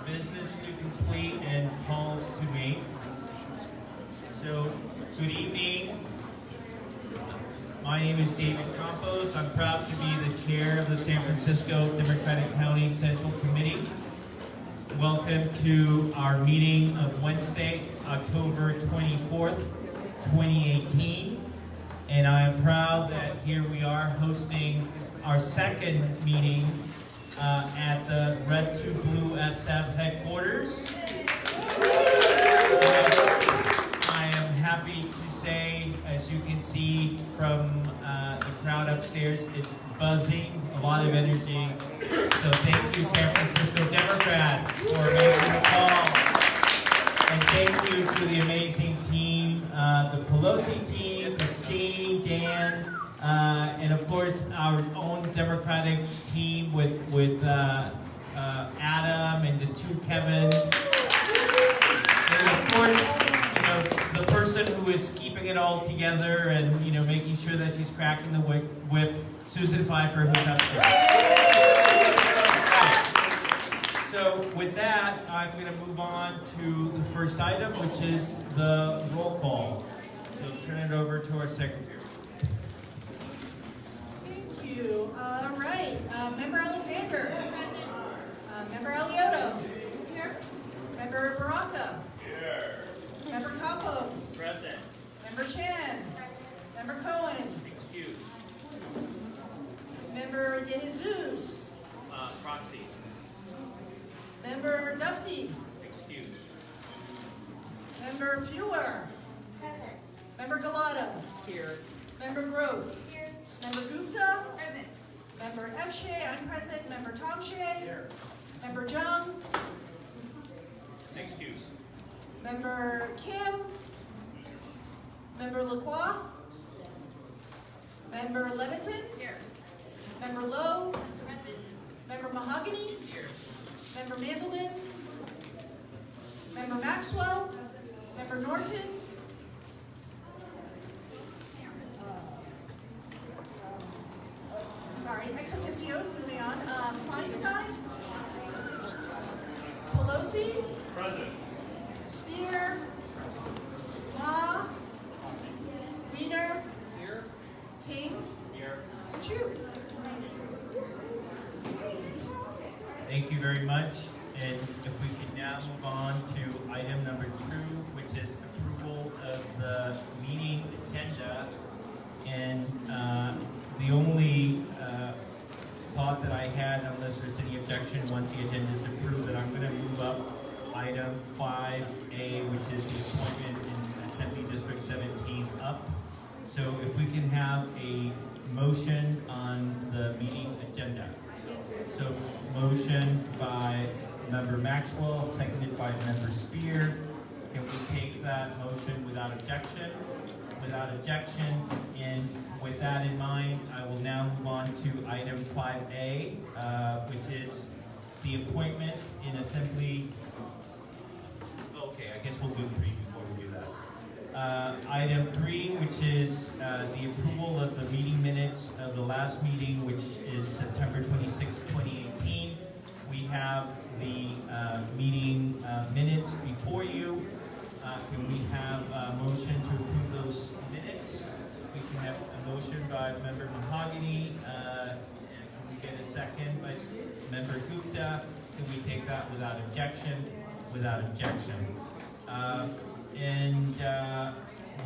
business to complete and calls to make. So, good evening. My name is David Campos. I'm proud to be the chair of the San Francisco Democratic County Central Committee. Welcome to our meeting of Wednesday, October 24th, 2018. And I am proud that here we are hosting our second meeting at the Red to Blue SF headquarters. I am happy to say, as you can see from the crowd upstairs, it's buzzing, a lot of energy. So thank you, San Francisco Democrats, for making the call. And thank you to the amazing team, the Pelosi team, Christine, Dan, and of course our own Democratic team with Adam and the two Kevins. And of course, the person who is keeping it all together and making sure that she's cracking the whip, Susan Pfeiffer, who's upstairs. So with that, I'm going to move on to the first item, which is the roll call. So turn it over to our secretary. Thank you. All right. Member Alexander. Member Aliotto. Here. Member Baraka. Here. Member Campos. Present. Member Chan. Member Cohen. Excuse. Member De Jesus. Proxy. Member Dufty. Excuse. Member Fewer. Present. Member Galata. Here. Member Groth. Here. Member Gupta. Present. Member Efshay, I'm present. Member Tomshay. Here. Member Jung. Excuse. Member Kim. Member Lacroix. Member Leviton. Here. Member Lowe. Present. Member Mahogany. Here. Member Mandelman. Member Maxwell. Member Norton. Sorry, ex officios, moving on. Feinstein. Pelosi. Present. Spear. Ma. Wiener. Here. Ting. Here. And Chu. Thank you very much. And if we could now move on to item number 2, which is approval of the meeting agenda. And the only thought that I had, unless there's any objection, once the agenda is approved, that I'm going to move up item 5A, which is the appointment in Assembly District 17 up. So if we can have a motion on the meeting agenda. So motion by Member Maxwell, seconded by Member Spear. Can we take that motion without objection? Without objection. And with that in mind, I will now move on to item 5A, which is the appointment in Assembly. Okay, I guess we'll do 3 before we do that. Item 3, which is the approval of the meeting minutes of the last meeting, which is September 26, 2018. We have the meeting minutes before you. Can we have a motion to approve those minutes? We can have a motion by Member Mahogany. Can we get a second by Member Gupta? Can we take that without objection? Without objection.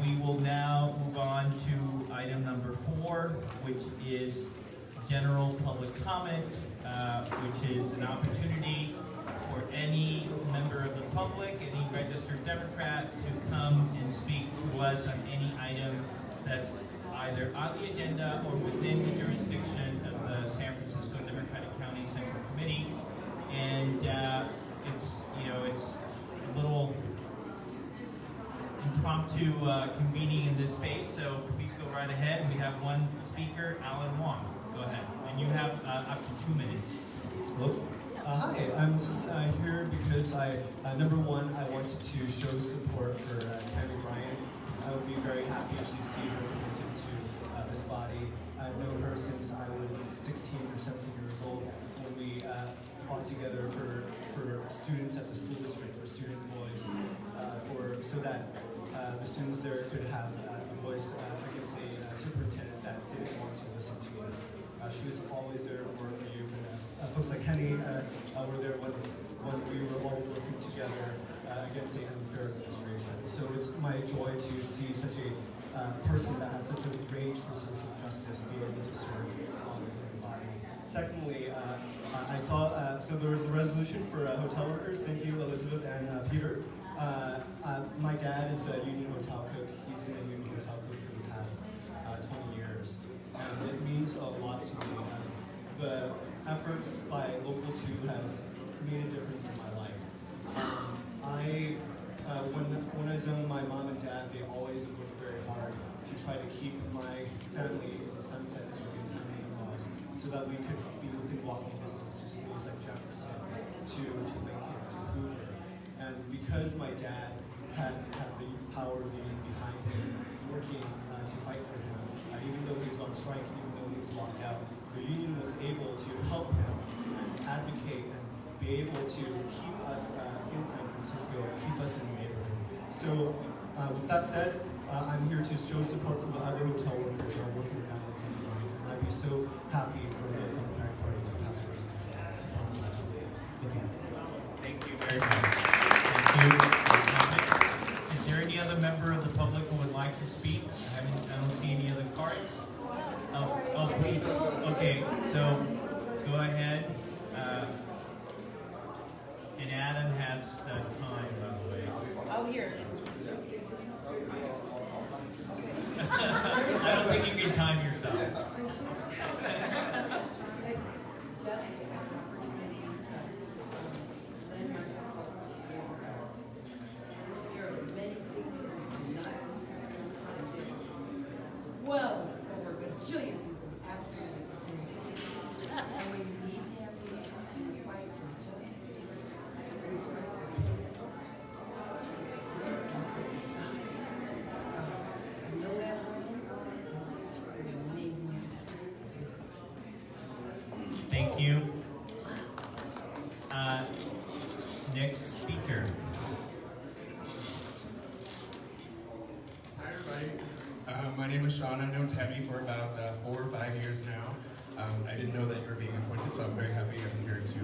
We will now move on to item number 4, which is general public comment, which is an opportunity for any member of the public, any registered Democrat, to come and speak to us on any item that's either on the agenda or within the jurisdiction of the San Francisco Democratic County Central Committee. And it's a little impromptu convening in this space, so please go right ahead. We have one speaker, Alan Wong. Go ahead. And you have up to 2 minutes. Hello. Hi, I'm just here because number one, I wanted to show support for Tammy Bryant. I would be very happy to see her appointed to this body. I've known her since I was 16 or 17 years old when we fought together for for students at the school district, for student voice, so that the students there could have a voice against a superintendent that didn't want to listen to us. She was always there for you. Folks like Henny were there when we were all working together against an unfair administration. So it's my joy to see such a person that has such a range for social justice be able to serve on the body. Secondly, I saw, so there was a resolution for hotel workers. Thank you, Elizabeth and Peter. My dad is a union hotel cook. He's been a union hotel cook for the past 20 years. And it means a lot to me. The efforts by Local 2 has made a difference in my life. When I was young, my mom and dad, they always worked very hard to try to keep my family in the Sunset District and Tammany in-laws so that we could be within walking distance to schools like Jefferson, to Lincoln, to Hoover. And because my dad had the power of the union behind him, working to fight for him, even though he was on strike, even though he was locked out, the union was able to help him advocate and be able to keep us in San Francisco, keep us in the neighborhood. So with that said, I'm here to show support for the other hotel workers who are working down in San Francisco. And I'd be so happy for the Democratic Party to pass a resolution to support the hotel workers. Thank you. Thank you very much. Thank you. Is there any other member of the public who would like to speak? I don't see any other cards. Oh, please. Okay, so go ahead. And Adam has the time, by the way. Oh, here. I don't think you can time yourself. Well, over a bajillion things that absolutely. And when you need to have the fight for justice, who's right for people. So, I know that woman, she's an amazing. Thank you. Next speaker. Hi everybody. My name is Sean. I've known Tammy for about 4 or 5 years now. I didn't know that you were being appointed, so I'm very happy I'm here to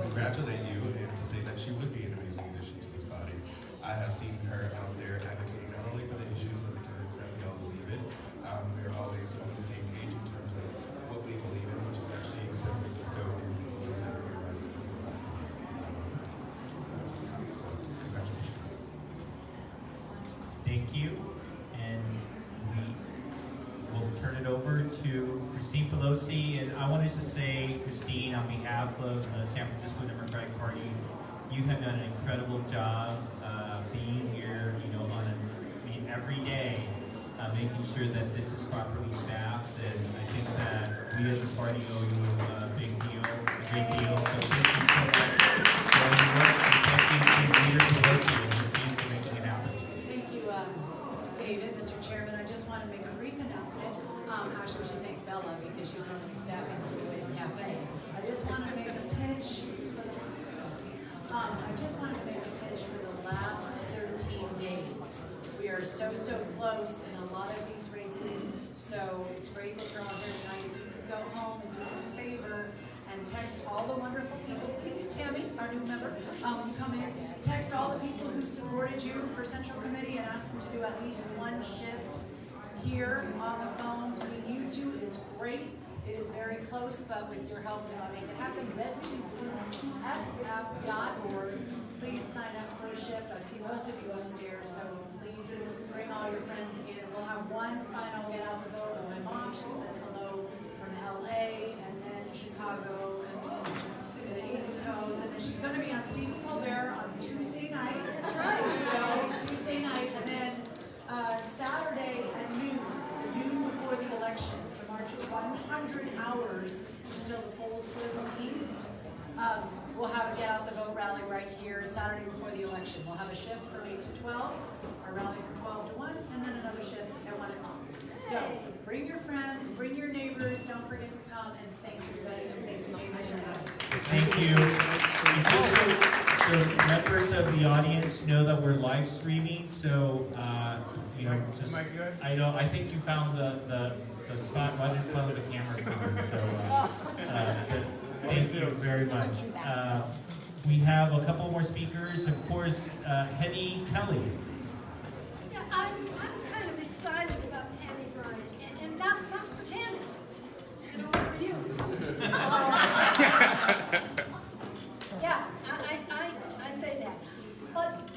congratulate you and to say that she would be an amazing addition to this body. I have seen her out there advocating not only for the issues but the candidates that we all believe in. We're always on the same page in terms of what we believe in, which is actually San Francisco and the resident. So congratulations. Thank you. And we will turn it over to Christine Pelosi. And I wanted to say, Christine, on behalf of the San Francisco Democratic Party, you have done an incredible job being here, every day, making sure that this is properly staffed. And I think that we as a party owe you a big deal, a great deal. So thank you so much for all your work. And thank you to Leader Pelosi and her team for making it happen. Thank you, David, Mr. Chairman. I just want to make a brief announcement. Actually, we should thank Bella because she's one of the staff in the cafe. I just want to make a pitch. I just wanted to make a pitch for the last 13 days. We are so close in a lot of these races, so it's great that you're all here tonight. If you could go home and do me a favor and text all the wonderful people, including Tammy, our new member, come in, text all the people who supported you for Central Committee and ask them to do at least one shift here on the phones. We need you, it's great. It is very close, but with your help, we'll make it happen. Red2sf.org. Please sign up for a shift. I see most of you upstairs, so please bring all your friends in. We'll have one final get out the vote with my mom. She says hello from LA, and then Chicago, and then the East Coast, and then she's going to be on Stephen Colbert on Tuesday night. That's right. So Tuesday night, and then Saturday at noon before the election, to march 100 hours until the polls close in the East. We'll have a get out the vote rally right here Saturday before the election. We'll have a shift from 8 to 12, a rally from 12 to 1, and then another shift at 1 o'clock. So bring your friends, bring your neighbors, don't forget to come, and thanks everybody, and thank you. Thank you. And just so of the audience know that we're live streaming, so just I think you found the spot right in front of the camera phone. So thank you very much. We have a couple more speakers. Of course, Henny Kelly. Yeah, I'm kind of excited about Tammy Bryan, and not for Tammy, for you. Yeah, I say that. But,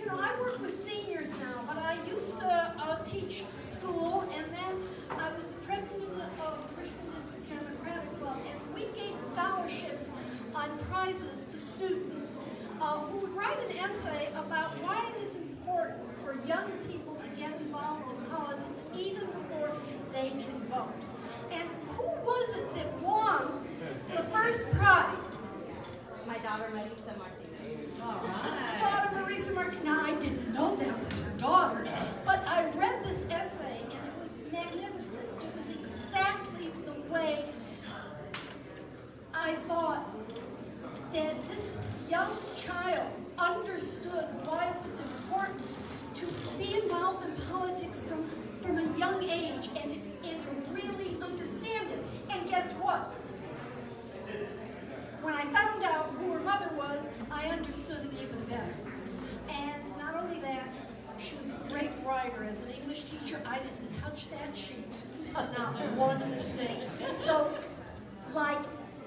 I work with seniors now, but I used to teach school, and then I was the president of the Richmond District Democratic Club, and we gave scholarships on prizes to students who would write an essay about why it is important for young people to get involved in politics even before they can vote. And who was it that won the first prize? My daughter, Marisa Martinez. All right. Daughter Marisa Martinez. Now, I didn't know that was her daughter, but I read this essay and it was magnificent. It was exactly the way I thought that this young child understood why it was important to be involved in politics from a young age and to really understand it. And guess what? When I found out who her mother was, I understood it even better. And not only that, she was a great writer. As an English teacher, I didn't touch that sheet. Not one mistake. So, like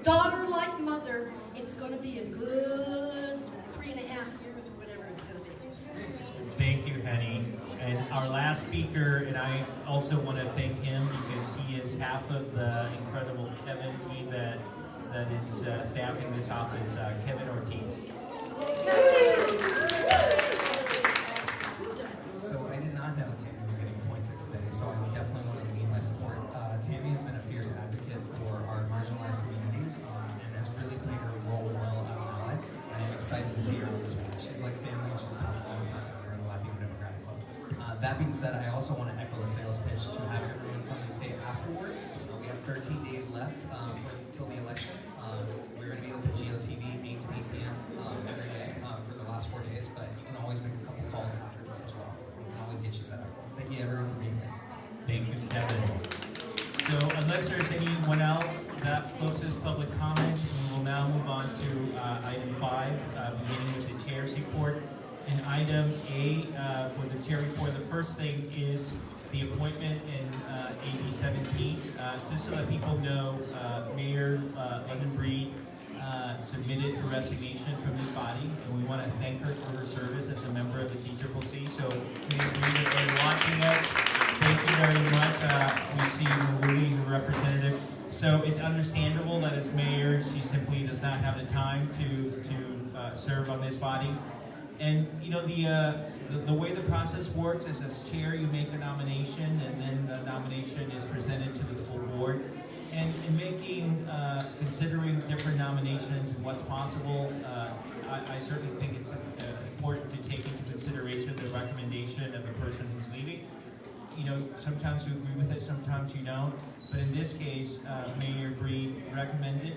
daughter, like mother, it's going to be a good 3.5 years or whatever it's going to be. Thank you, Henny. And our last speaker, and I also want to thank him because he is half of the incredible Kevin team that is staffing this office, Kevin Ortiz. So I did not know Tammy was getting appointed today, so I definitely want to lead my support. Tammy has been a fierce advocate for our marginalized communities and has really played her role well as an ally. I am excited to see her on this board. She's like family and she's been a long time here in the Latino Democratic Club. That being said, I also want to echo a sales pitch to have everyone come and stay afterwards. We have 13 days left until the election. We're going to be open GOTV 8 to 8 p.m. Every day for the last 4 days, but you can always make a couple calls after this as well. We can always get you set up. Thank you everyone for being here. Thank you, Kevin. So unless there's anyone else that closes public comment, we will now move on to item 5, beginning with the chair's report. In item A for the chair report, the first thing is the appointment in AB 17. Just so that people know, Mayor Ellen Breed submitted her resignation from this body, and we want to thank her for her service as a member of the TCCC. So, Mayor Breed, if you're watching us, thank you very much. We see you Rudy, the representative. So it's understandable that as mayor, she simply does not have the time to serve on this body. And the way the process works is, as chair, you make a nomination, and then the nomination is presented to the full board. And in considering different nominations and what's possible, I certainly think it's important to take into consideration the recommendation of the person who's leaving. Sometimes you agree with it, sometimes you don't. But in this case, Mayor Breed recommended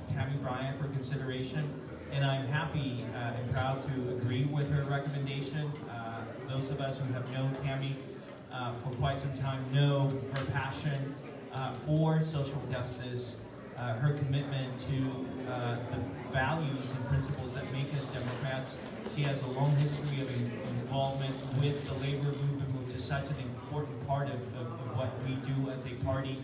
Tammy Bryan for consideration. And I'm happy and proud to agree with her recommendation. Those of us who have known Tammy for quite some time know her passion for social justice, her commitment to the values and principles that make us Democrats. She has a long history of involvement with the labor movement, which is such an important part of what we do as a party.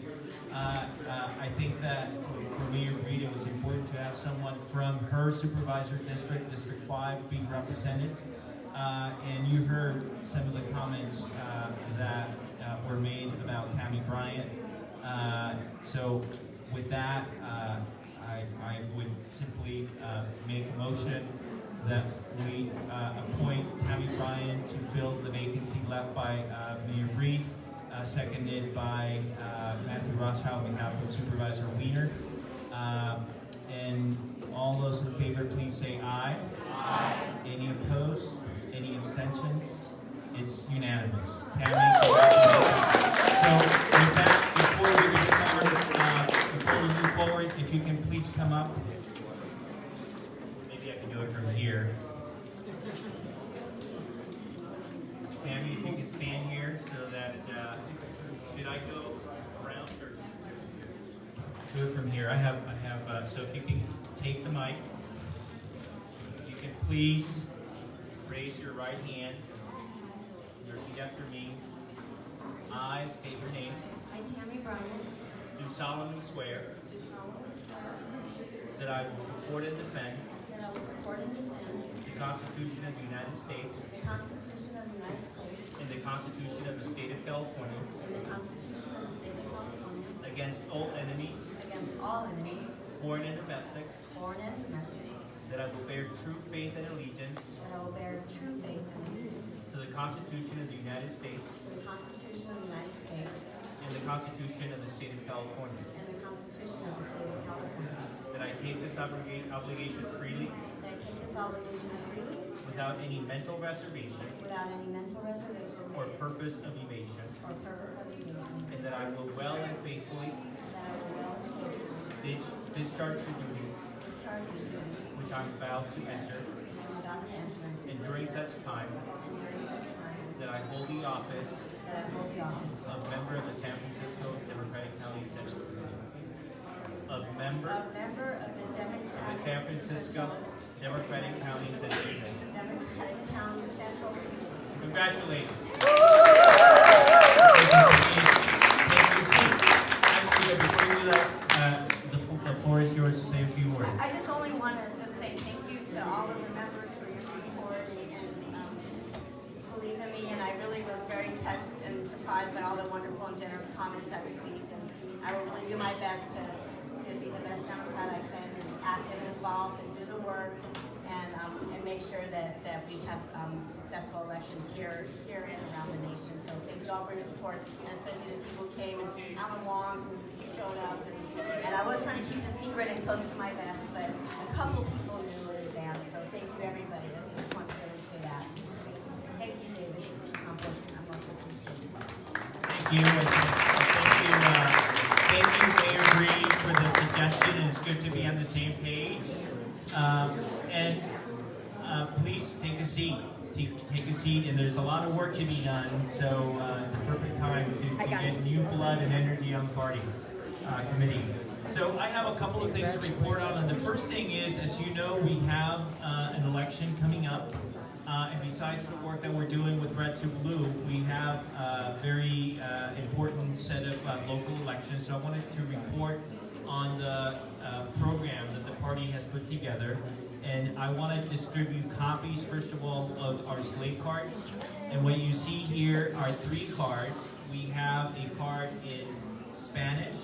I think that for Mayor Breed, it was important to have someone from her supervisor district, District 5, being represented. And you heard some of the comments that were made about Tammy Bryan. So with that, I would simply make a motion that we appoint Tammy Bryan to fill the vacancy left by Mayor Breed, seconded by Matthew Rothschild on behalf of Supervisor Wiener. And all those in favor, please say aye. Aye. Any opposed? Any abstentions? It's unanimous. Tammy, congratulations. So with that, before we move forward, if you can please come up. Maybe I can do it do it from here. Tammy, if you can stand here so that, should I go around or? Do it from here. I have, so if you can take the mic. You can please raise your right hand. Repeat after me. I state your name. I, Tammy Bryan, Do solemnly swear do solemnly swear that I will support and defend that I will support and defend the Constitution of the United States the Constitution of the United States and the Constitution of the State of California and the Constitution of the State of California against all enemies, against all enemies, foreign and domestic, foreign and domestic, that I will bear true faith and allegiance that I will bear true faith and allegiance to the Constitution of the United States to the Constitution of the United States and the Constitution of the State of California, and the Constitution of the State of California, that I take this obligation freely that I take this obligation freely without any mental reservation without any mental reservation or purpose of evasion, or purpose of evasion, and that I will well and faithfully and that I will well and faithfully discharge the duties discharge the duties which I'm about to enter, which I'm about to enter, and during such time and during such time that I hold the office that I hold the office of member of the San Francisco Democratic County Central Committee. Of member of member of the of the San Francisco Democratic County Central Committee. Democratic County Central Committee. Congratulations. Take your seat. Actually, before you let, the floor is yours to say a few words. I just only want to just say thank you to all of the members for your support and believe in me. And I really was very touched and surprised by all the wonderful and generous comments I received. And I will really do my best to be the best Democrat I can, and active and involved, and do the work, and make sure that we have successful elections here and around the nation. So thank you all for your support, and especially the people who came, and Alan Wong who showed up, and I was trying to keep the secret and close to my vest, but a couple people knew in advance. So thank you everybody. I just want to really say that. Thank you, David. I'm most appreciated. Thank you. Thank you, Mayor Bree, for the suggestion, and it's good to be on the same page. Please take a seat. Take a seat, and there's a lot of work to be done, so it's a perfect time to get new blood and energy on the party committee. So I have a couple of things to report on, and the first thing is, as you know, we have an election coming up. And besides the work that we're doing with Red to Blue, we have a very important set of local elections. So I wanted to report on the program that the party has put together. And I want to distribute copies, first of all, of our slate cards. And what you see here are 3 cards. We have a card in Spanish,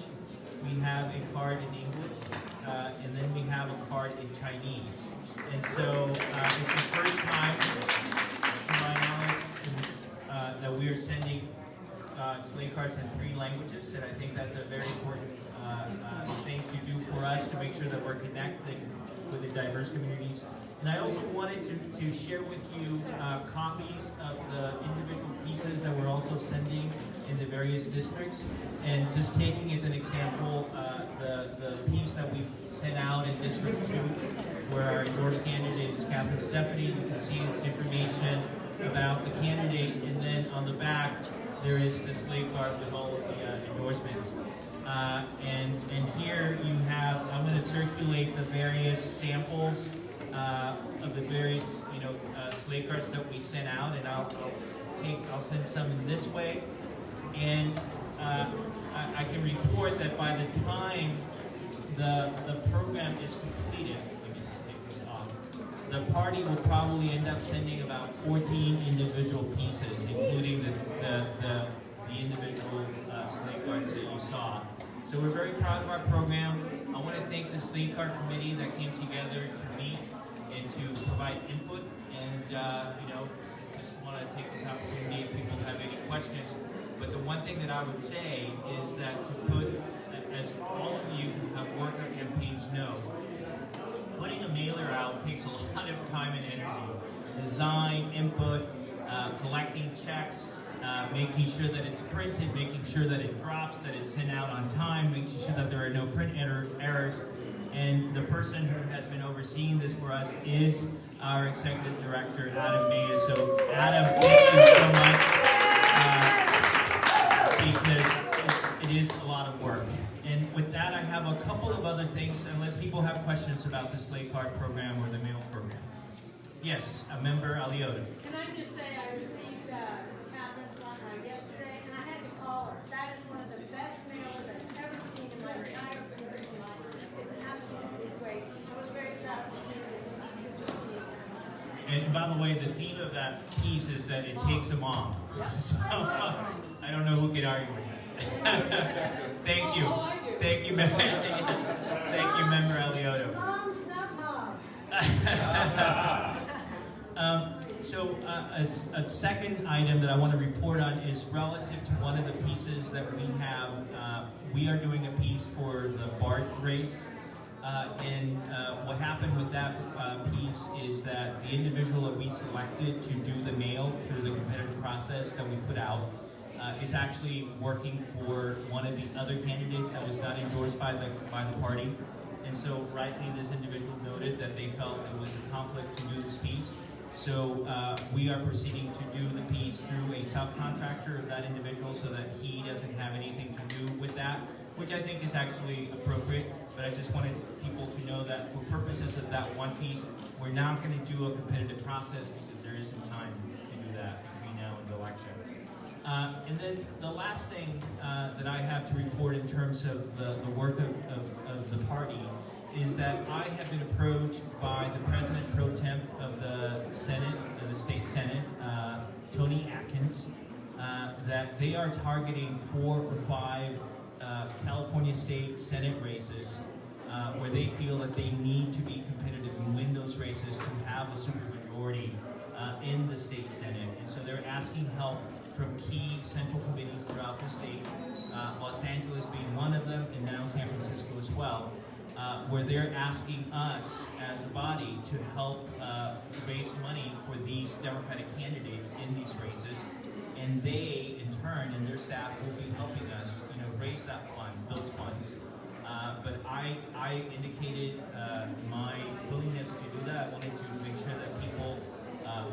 we have a card in English, and then we have a card in Chinese. And so it's the first time, to my knowledge, that we are sending slate cards in 3 languages, and I think that's a very important thing to do for us to make sure that we're connecting with the diverse communities. And I also wanted to share with you copies of the individual pieces that we're also sending in the various districts. And just taking as an example, the piece that we sent out in District 2, where our endorsed candidate is Catherine Stephanie. You can see its information about the candidate, and then on the back, there is the slate card with all of the endorsements. And here you have, I'm going to circulate the various samples of the various, slate cards that we sent out, and I'll send some in this way. And I can report that by the time the program is completed, let me just take this off, the party will probably end up sending about 14 individual pieces, including the individual slate cards that you saw. So we're very proud of our program. I want to thank the slate card committee that came together to meet and to provide input. And just want to take this opportunity if people have any questions. But the one thing that I would say is that to put, as all of you who have worked on campaigns know, putting a mailer out takes a lot of time and energy. Design, input, collecting checks, making sure that it's printed, making sure that it drops, that it's sent out on time, making sure that there are no print errors. And the person who has been overseeing this for us is our executive director, Adam Maya. So Adam, thank you so much, because it is a lot of work. And with that, I have a couple of other things, unless people have questions about the slate card program or the mail program. Yes, a member, Aliota. Can I just say I received Catherine's one yesterday, and I had to call her. That is one of the best mailers I've ever seen in my entire career. It's absolutely great. I was very proud to see it. And by the way, the theme of that piece is that it takes a mom. So I don't know who can argue with that. Thank you. Thank you, member. Thank you, member Aliota. Moms, not moms. So a second item that I want to report on is relative to one of the pieces that we have. We are doing a piece for the BART race. And what happened with that piece is that the individual that we selected to do the mail through the competitive process that we put out is actually working for one of the other candidates that was not endorsed by the party. And so rightly this individual noted that they felt it was a conflict to do this piece. So we are proceeding to do the piece through a subcontractor of that individual so that he doesn't have anything to do with that, which I think is actually appropriate. But I just wanted people to know that for purposes of that one piece, we're not going to do a competitive process because there isn't time to do that between now and the election. And then the last thing that I have to report in terms of the work of the party is that I have been approached by the President Pro Temp of the Senate, of the State Senate, Tony Atkins, that they are targeting 4 or 5 California State Senate races where they feel that they need to be competitive and win those races to have a supermajority in the State Senate. And so they're asking help from key central committees throughout the state, Los Angeles being one of them, and now San Francisco as well, where they're asking us as a body to help raise money for these Democratic candidates in these races, and they, in turn, and their staff will be helping us, raise that fund, those funds. But I indicated my willingness to do that. I wanted to make sure that people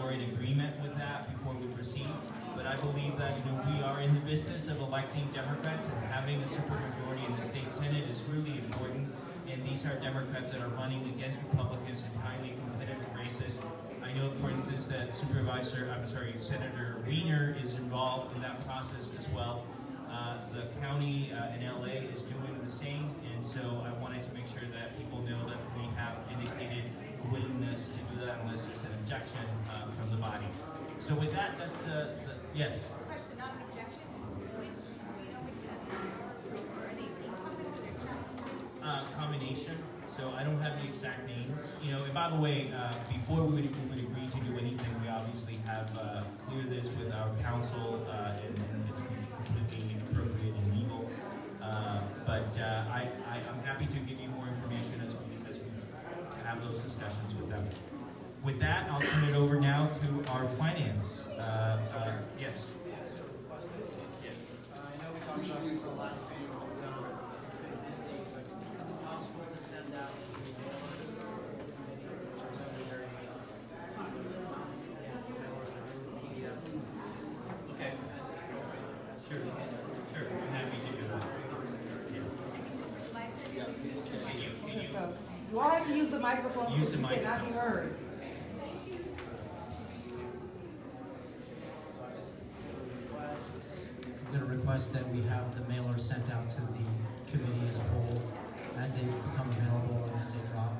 were in agreement with that before we proceed. But I believe that we are in the business of electing Democrats, and having a supermajority in the state Senate is really important. And these are Democrats that are running against Republicans in highly competitive races. I know, for instance, that Senator Wiener is involved in that process as well. The county in LA is doing the same, and so I wanted to make sure that people know that we have indicated willingness to do that unless there's an objection from the body. So with that, that's yes. Question, not an objection. Do you know which or any comments or their chat? Combination. So I don't have the exact names. And by the way, before we would agree to do anything, we obviously have cleared this with our counsel, and it's completely appropriate and legal. But I'm happy to give you more information as we have those discussions with them. With that, I'll turn it over now to our finance. Yes. I know we talked about this the last meeting, but it's been busy, but is it possible to send out Okay. Sure. I'm happy to do that. Can you You all have to use the microphone Use because the you cannot be microphone. heard. I'm going to request that we have the mailer sent out to the committee as a whole as they become available and as they drop,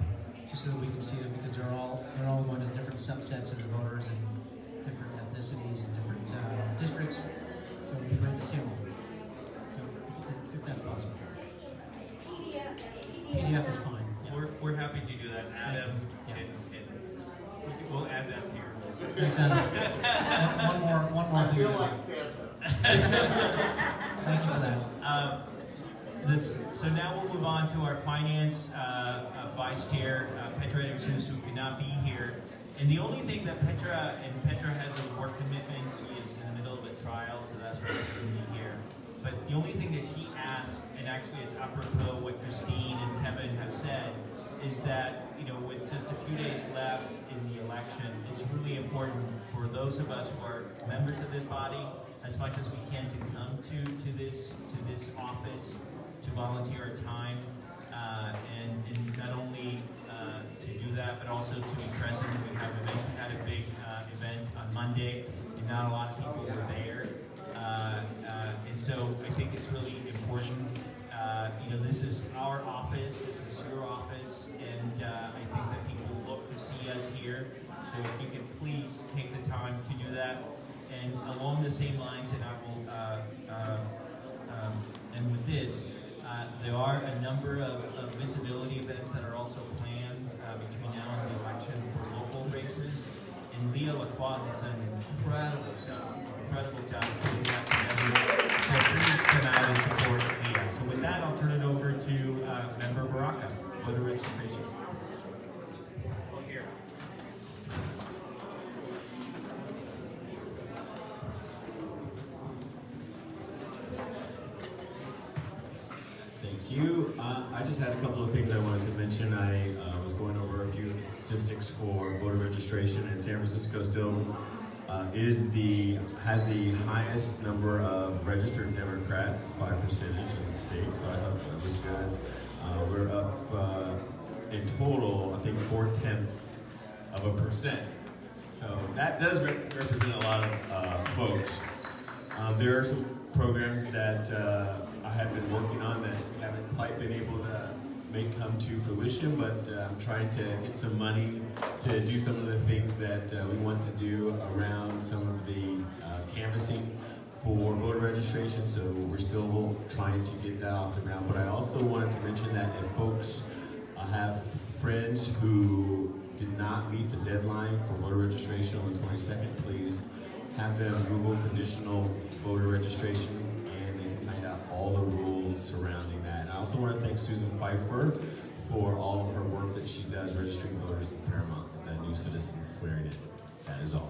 just so that we can see them, because they're all going to different subsets of the voters and different ethnicities and different districts. So it'd be great to see them all. So if that's possible. PDF is fine. Yeah. We're happy to do that. Adam, we'll add that here. Thanks, Adam. One more thing. I feel like Santa. Thank you for that. So now we'll move on to our finance vice chair, Petra Edersus, who could not be here. And the only thing that Petra has a work commitment. She is in the middle of a trial, so that's why she couldn't be here. But the only thing that she asked, and actually it's apropos what Christine and Kevin have said, is that, you know, with just a few days left in the election, it's really important for those of us who are members of this body, as much as we can, to come to this office, to volunteer our time, and not only to do that, but also to be present. We had a big event on Monday, and not a lot of people were there. And so I think it's really important. You know, this is our office, this is your office, and I think that people look to see us here. So if you could please take the time to do that. And along the same lines, and I will end with this, there are a number of visibility events that are also planned between now and the election for local races. And Leah Lacroix has done an incredible job putting that together. So please come out and support Leah. So with that, I'll turn it over to Member Baraka, voter registration. Oh, here. Thank you. I just had a couple of things I wanted to mention. I was going over a few statistics for voter registration, and San Francisco still has the highest number of registered Democrats by percentage in the state, so I thought that was good. We're up in total, I think 0.4%. So that does represent a lot of folks. There are some programs that I have been working on that haven't quite been able to make come to fruition, but I'm trying to get some money to do some of the things that we want to do around some of the canvassing for voter registration, so we're still trying to get that off the ground. But I also wanted to mention that if folks have friends who did not meet the deadline for voter registration on the 22nd, please have them Google conditional voter registration, and they can find out all the rules surrounding that. And I also want to thank Susan Pfeiffer for all of her work that she does registering voters in Paramount, the new citizens swearing in. That is all.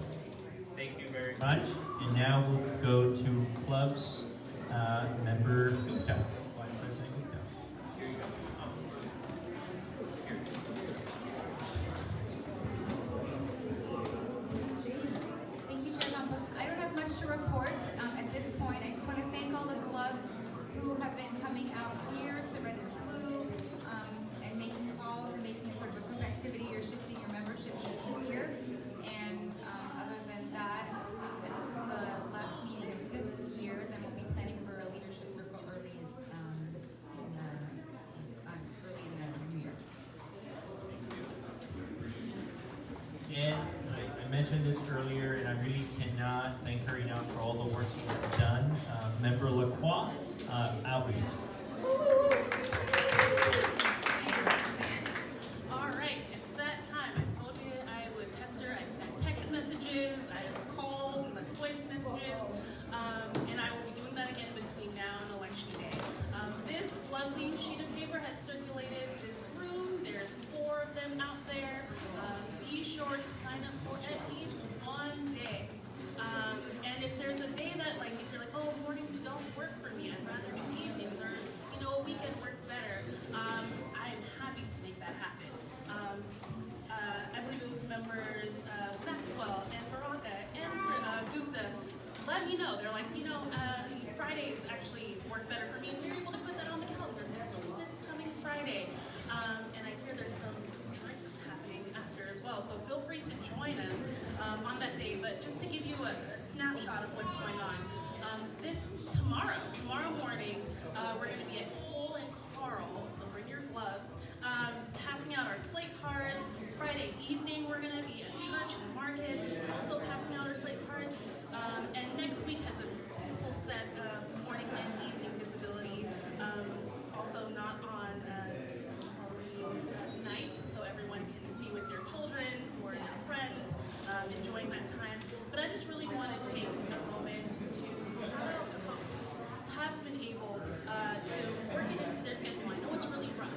Thank you very much. And now we'll go to clubs. Member Gupta, Vice President Gupta. Here you go. Here. Thank you, Chair Campos. I don't have much to report at this point. I just want to thank all the clubs who have been coming out here to Red to Blue and making calls and making it sort of a group activity or shifting your membership easier. And other than that, this is the last meeting of this year. Then we'll be planning for a leadership circle early in the new year. And I mentioned this earlier, and I really cannot thank her enough for all the work she has done. Member Lacroix, outreach. All right, it's that time. I told you I would test her. I've sent text messages, I've called, left voice messages, and I will be doing that again between now and Election Day. This lovely sheet of paper has circulated this room. There's 4 of them out there. Be sure to sign up for at least one day. And if there's a day that, like, if you're like, oh, mornings don't work for me, I'd rather do evenings, or, you know, a weekend works better, I'm happy to make that happen. I believe it was members Maxwell and Baraka and Gupta let me know. They're like, you know, Fridays actually work better for me, and we were able to put that on the calendar this coming Friday. And I hear there's some drinks happening after as well, so feel free to join us on that day. But just to give you a snapshot of what's going on, tomorrow morning, we're going to be at Cole and Carl, so bring your gloves, passing out our slate cards. Friday evening, we're going to be at Church and Market, also passing out our slate cards. And next week has a full set of morning and evening visibility, also not on Halloween night, so everyone can be with their children or their friends, enjoying that time. But I just really want to take a moment to shout out the folks who have been able to work it into their schedule. I know it's really rough.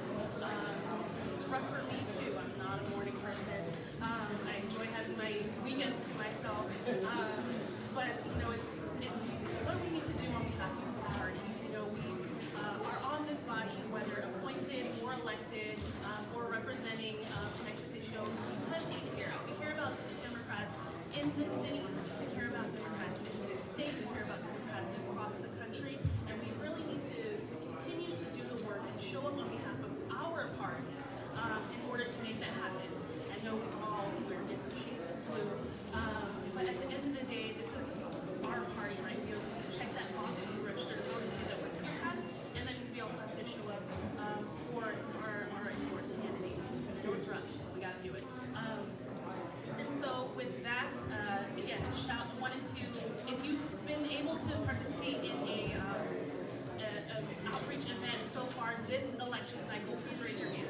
And so far this election cycle, please raise your hand.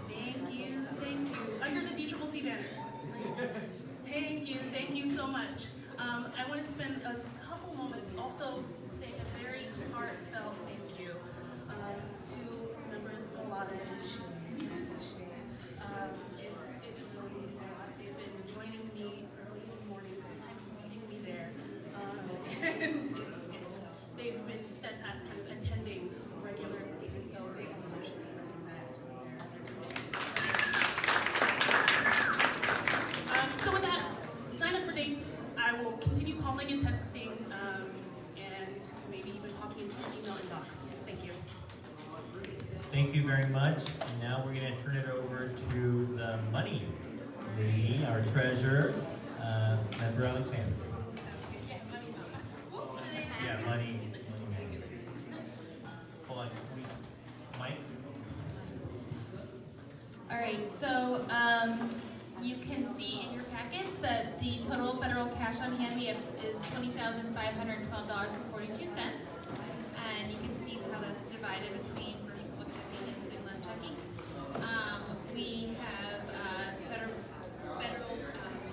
Thank you, thank you. Under the DCCC banner. Thank you so much. I want to spend a couple moments also saying a very heartfelt thank you to members Golada and Shane. It really means a lot. They've been joining me early in the morning, sometimes meeting me there. And they've been steadfast kind of attending regularly, and so they are socially recognized for their commitment. So with that, sign up for dates. I will continue calling and texting, and maybe even popping into the email inbox. Thank you. Thank you very much. And now we're going to turn it over to the money lady, our treasurer, Member Alexander. Yeah, money. Hold on. Mike? All right, so you can see in your packets that the total federal cash on hand we have is $20,512.42, and you can see how that's divided between First Republic checking and student loan checking. We have federal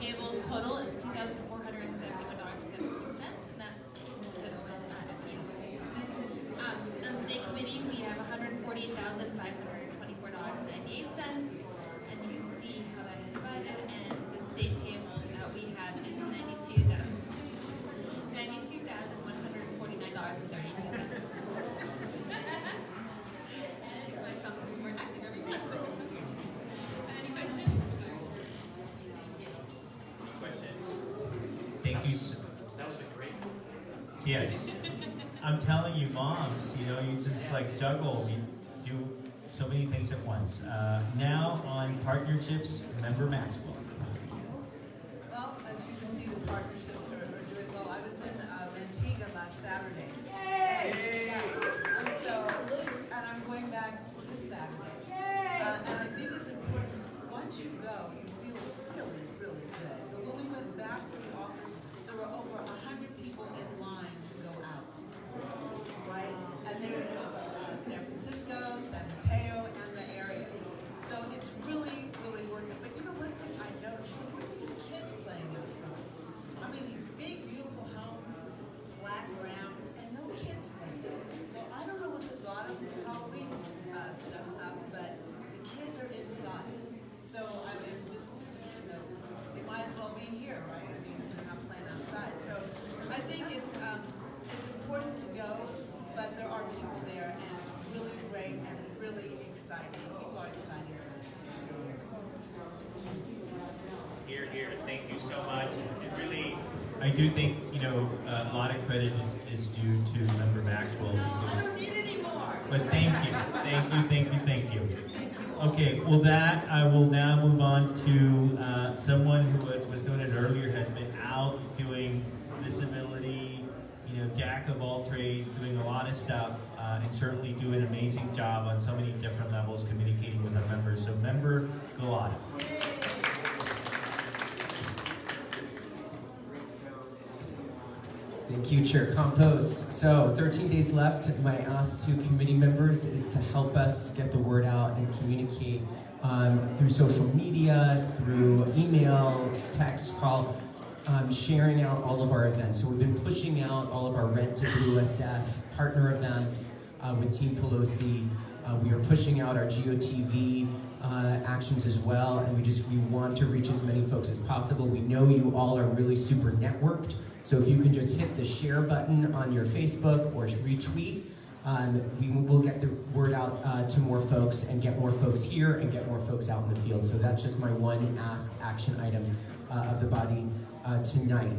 payables total is $2,471.17, and that's listed on SEO. On the state committee, we have $148,524.98, and you can see how that is divided. And the state payables that we have is $92,149.32. And my comments will be more active every month. Any questions? Thank you. That was a great. Yes. I'm telling you, moms, you know, you just like juggle, you do so many things at once. Now on partnerships, Member Maxwell. Well, as you can see, the partnerships are doing well. I was in Antigua last Saturday. Yay! Yeah. And I'm going back this Saturday. And I think it's important, once you go, you feel really, really good. But when we went back to the office, there were over 100 people in line to go out. Right? And they were from San Francisco, San Mateo, and the area. So it's really, really worth it. But you know, one thing I noticed, where are the kids playing outside? I mean, these big, beautiful homes, black, brown, and no kids playing. So I don't know what the lot of Halloween stuff up, but the kids are inside. So I mean, just, you know, they might as well be here, right? I mean, they're not playing outside. So I think it's important to go, but there are people there, and it's really great and really exciting. People are excited about this. Here, thank you so much. It really, I do think, you know, a lot of credit is due to Member Maxwell. No, I don't need any more. But thank you. Okay, well that, I will now move on to someone who was doing it earlier, has been out doing disability, you know, jack of all trades, doing a lot of stuff, and certainly doing an amazing job on so many different levels communicating with our members. So Member Golada. Thank you, Chair Campos. So 13 days left. My ask to committee members is to help us get the word out and communicate through social media, through email, text, call, sharing out all of our events. So we've been pushing out all of our Rent to Blue SF partner events with Team Pelosi. We are pushing out our GOTV actions as well, and we want to reach as many folks as possible. We know you all are really super networked, so if you can just hit the share button on your Facebook or retweet, we will get the word out to more folks and get more folks here and get more folks out in the field. So that's just my one action item of the body tonight.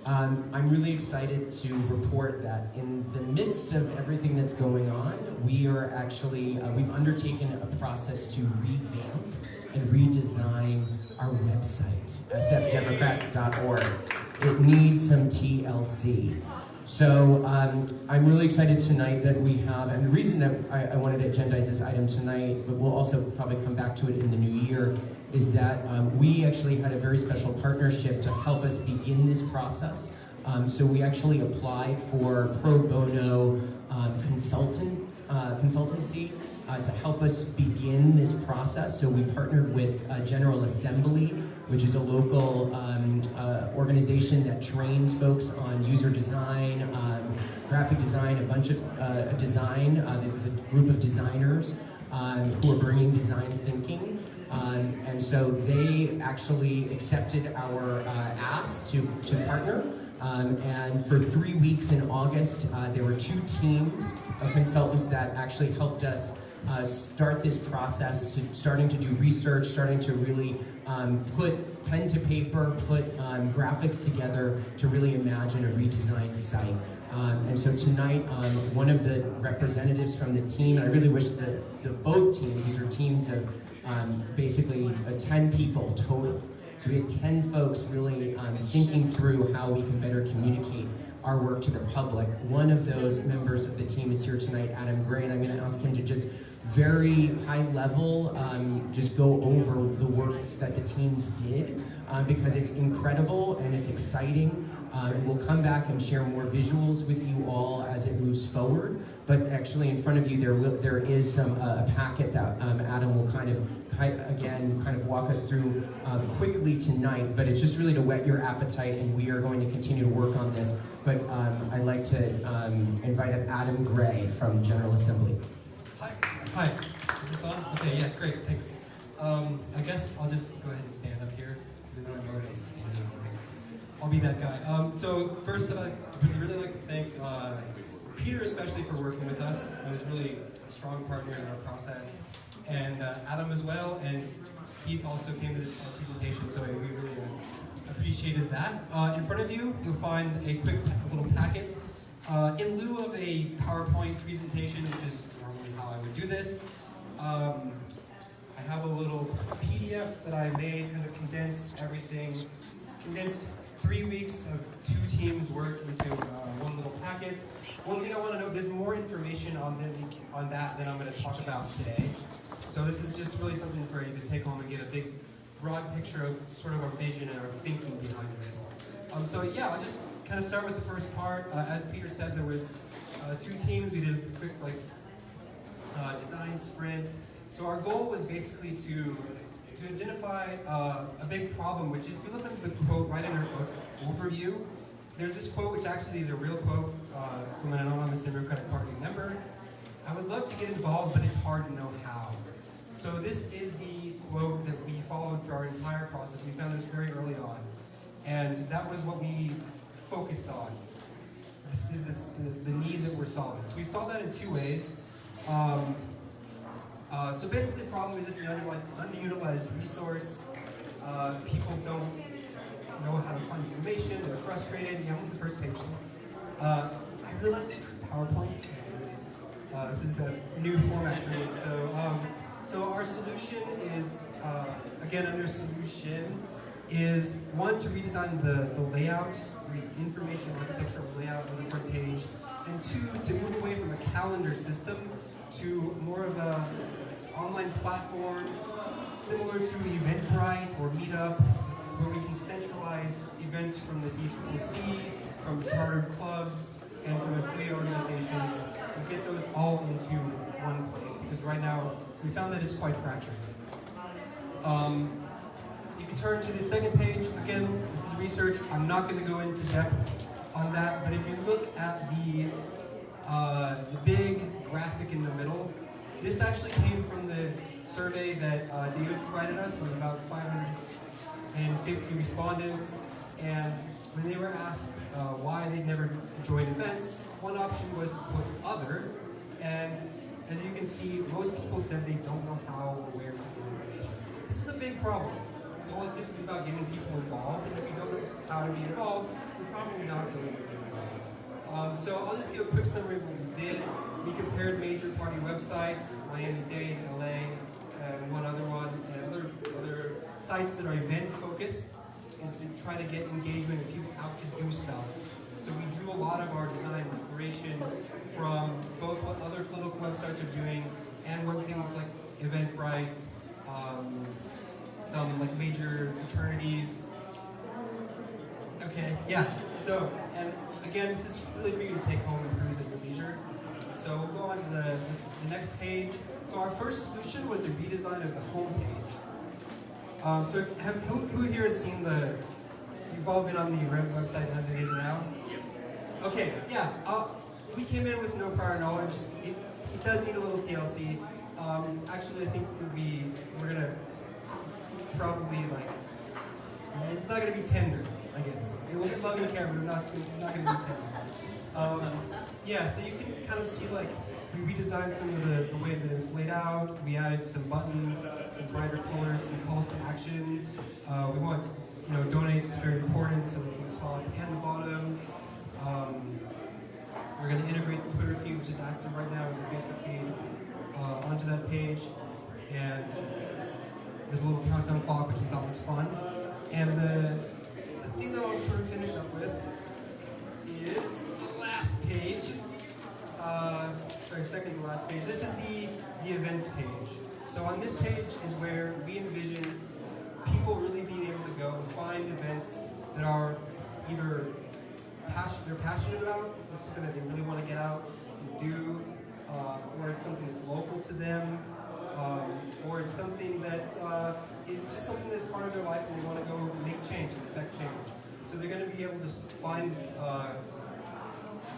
I'm really excited to report that in the midst of everything that's going on, we are actually, we've undertaken a process to revamp and redesign our website, sfdemocrats.org. It needs some TLC. So I'm really excited tonight that we have, and the reason that I wanted to agendize this item tonight, but we'll also probably come back to it in the new year, is that we actually had a very special partnership to help us begin this process. So we actually applied for pro bono consultant consultancy to help us begin this process. So we partnered with General Assembly, which is a local organization that trains folks on user design, graphic design, a bunch of design. This is a group of designers who are bringing design thinking. And so they actually accepted our ask to partner. And for 3 weeks in August, there were 2 teams of consultants that actually helped us start this process, starting to do research, starting to really put pen to paper, put graphics together to really imagine a redesigned site. And so tonight, one of the representatives from the team, and I really wish that both teams, these are teams of basically 10 people total. So we had 10 folks really thinking through how we can better communicate our work to the public. One of those members of the team is here tonight, Adam Gray, and I'm going to ask him to just very high level just go over the work that the teams did because it's incredible and it's exciting. And we'll come back and share more visuals with you all as it moves forward. But actually, in front of you, there is a packet that Adam will kind of walk us through quickly tonight. But it's just really to whet your appetite, and we are going to continue to work on this. But I'd like to invite up Adam Gray from General Assembly. Hi. Is this on? Okay. Yeah. Great. Thanks. I guess I'll just go ahead and stand up here, even though no one else is standing first. I'll be that guy. So first, I'd really like to thank Peter especially for working with us. He was really a strong partner in our process, and Adam as well. And Pete also came to the presentation, so we really appreciated that. In front of you, you'll find a quick little packet. In lieu of a PowerPoint presentation, which is normally how I would do this, I have a little PDF that I made, kind of condensed everything, condensed 3 weeks of 2 teams' work into one little packet. One thing I want to note, there's more information on that than I'm going to talk about today. So this is just really something for you to take home and get a big, broad picture of sort of our vision and our thinking behind this. So yeah, I'll just kind of start with the first part. As Peter said, there was 2 teams. We did a quick design sprint. So our goal was basically to identify a big problem, which if you look at the quote right in our overview, there's this quote which actually is a real quote from an anonymous Democratic Party member. I would love to get involved, but it's hard to know how. So this is the quote that we followed through our entire process. We found this very early on, and that was what we focused on. This is the need that we're solving. So we solved that in 2 ways. So basically the problem is it's an underutilized resource. People don't know how to find information, they're frustrated. Yeah, I'm on the first page. I really like PowerPoints. This is the new format for me. So our solution is, again under solution, is 1, to redesign the layout, the information architectural layout of the front page, and 2, to move away from a calendar system to more of a online platform similar to Eventbrite or Meetup, where we can centralize events from the DCCC, from chartered clubs, and from affiliate organizations, and get those all into one place. Because right now, we found that it's quite fractured. If you turn to the second page, again, this is research. I'm not going to go into depth on that, but if you look at the big graphic in the middle, this actually came from the survey that David provided us. It was about 550 respondents, and when they were asked why they'd never joined events, one option was to put other, and as you can see, most people said they don't know how or where to get information. This is a big problem. Politics is about getting people involved, and if you don't know how to be involved, you're probably not going to be involved. So I'll just give a quick summary of what we did. We compared major party websites, Miami-Dade, LA, and one other one, and other sites that are event-focused, and to try to get engagement and people out to do stuff. So we drew a lot of our design inspiration from both what other political websites are doing and what things like Eventbrite, some like major fraternities. Okay, yeah. So, and again, this is really for you to take home and peruse at your leisure. So we'll go on to the next page. So our first solution was a redesign of the home page. So who here has seen you've all been on the website as it is now? Okay, yeah. We came in with no prior knowledge. It does need a little TLC. Actually, I think that we're gonna probably it's not gonna be tender, I guess. It will be love and care, but not gonna be tender. Yeah, so you can kind of see we redesigned some of the way that it's laid out. We added some buttons, some brighter colors, some calls to action. We want, donate is very important, so it's on the top and the bottom. We're going to integrate the Twitter feed, which is active right now with the Facebook feed, onto that page. And there's a little countdown clock, which we thought was fun. And the thing that I'll sort of finish up with is the last page. Second to last page. This is the events page. So on this page is where we envision people really being able to go and find events that are either they're passionate about, it's something that they really want to get out and do, or it's something that's local to them, or it's something that is just something that's part of their life and they want to go make change and affect change. So they're going to be able to find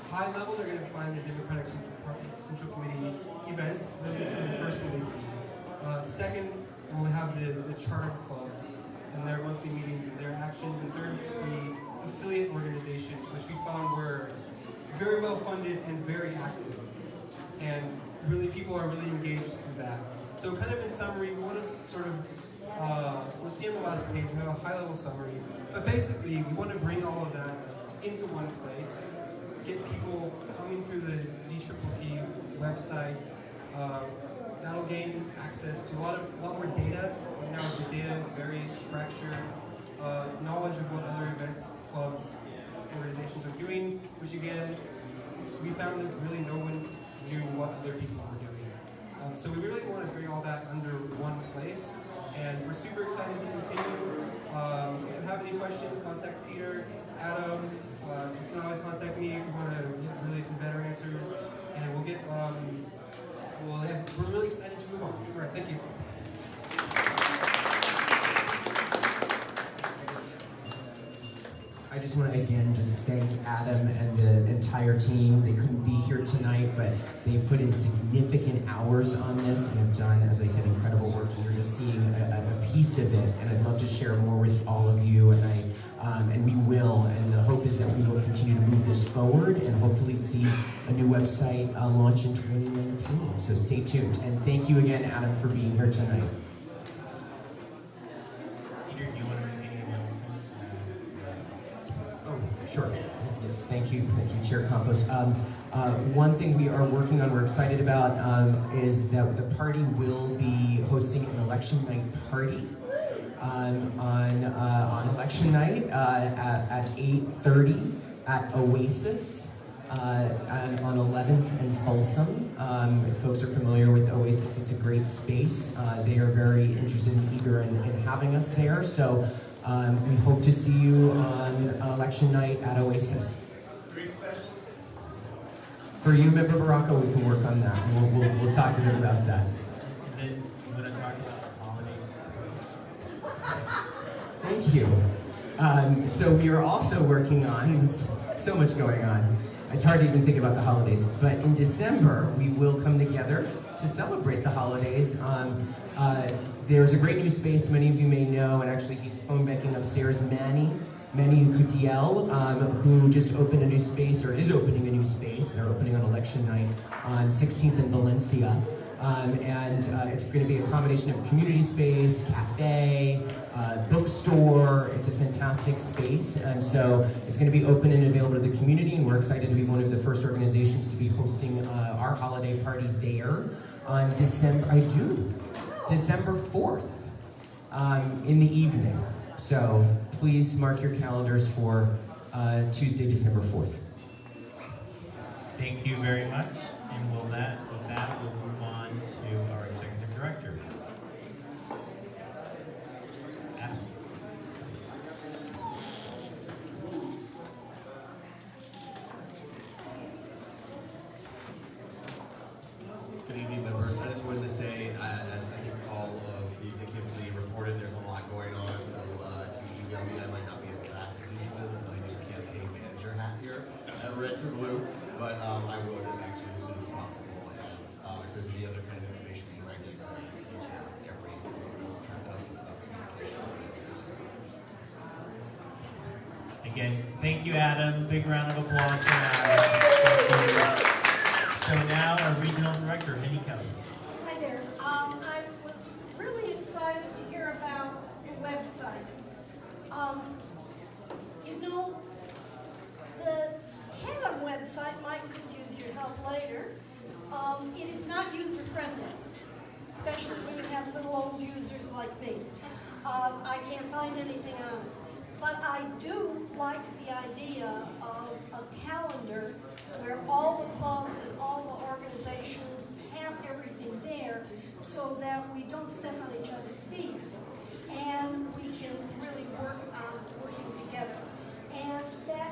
high level, they're going to find the Democratic Central Committee events. That'll be the first thing they see. Second, we'll have the chartered clubs and their monthly meetings and their actions. And third, the affiliate organizations, which we found were very well funded and very active. And really, people are really engaged through that. So kind of in summary, we want to sort of, we'll see on the last page, we have a high-level summary. But basically, we want to bring all of that into one place, get people coming through the DCCC website. That'll gain access to a lot more data. Right now, the data is very fractured. Knowledge of what other events, clubs, organizations are doing, which again, we found that really no one knew what other people were doing. So we really want to bring all that under one place, and we're super excited to continue. If you have any questions, contact Peter, Adam. You can always contact me if you want to get really some better answers, and we'll get. We're really excited to move on. All right, thank you. I just want to again just thank Adam and the entire team. They couldn't be here tonight, but they put in significant hours on this and have done, as I said, incredible work. You're just seeing a piece of it, and I'd love to share more with all of you, and we will. And the hope is that we will continue to move this forward and hopefully see a new website launch in 2019. So stay tuned. And thank you again, Adam, for being here tonight. Peter, do you want to make any announcements? Sure. Yes, thank you, Chair Campos. One thing we are working on, we're excited about, is that the party will be hosting an election night party on election night at 8:30 at Oasis on 11th and Folsom. If folks are familiar with Oasis, it's a great space. They are very interested and eager in having us there. So. We hope to see you on election night at Oasis. For you, Member Baraka, we can work on that. We'll talk to them about that. And then you want to talk about the holiday? Thank you. So we are also working on, there's so much going on. It's hard to even think about the holidays. But in December, we will come together to celebrate the holidays. There's a great new space many of you may know, and actually he's phone banking upstairs, Manny Ukutiel, who just opened a new space, or is opening a new space. They're opening on election night on 16th in Valencia. It's going to be a combination of community space, cafe, bookstore. It's a fantastic space, and so it's going to be open and available to the community, and we're excited to be one of the first organizations to be hosting our holiday party there on December 4th in the evening. So please mark your calendars for Tuesday, December 4th. Thank you very much. And with that, we'll move on to our executive director. Adam. know me, I might not be as fast as usual with my new campaign manager hat here at Red to Blue, but I will get back to you as soon as possible. And if there's any other kind of information you might need, every track of communication. Again, thank you, Adam. Big round of applause for Adam. Thank you. So now our regional director, Minnie Kelly. Hi there. I was really excited to hear about the website. You know, the Cannon website might could use your help later. It is not user-friendly, especially when you have little old users like me. I can't find anything on it. But I do like the idea of a calendar where all the clubs and all the organizations have everything there so that we don't step on each other's feet and we can really work on working together. And that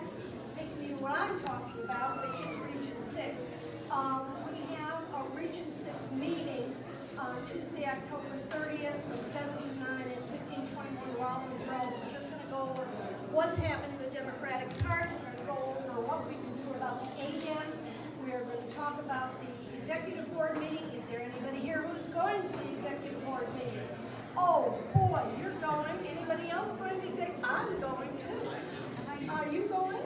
takes me to what I'm talking about, which is Region 6. We have a Region 6 meeting on Tuesday, October 30th from 7 to 9 at 1521 Rollins Road. We're just going to go over what's happening in the Democratic Party. We're going to go over what we can do about the ADEMs. We're going to talk about the executive board meeting. Is there anybody here who's going to the executive board meeting? Oh boy, you're going. Anybody else going to the executive? I'm going too. Are you going?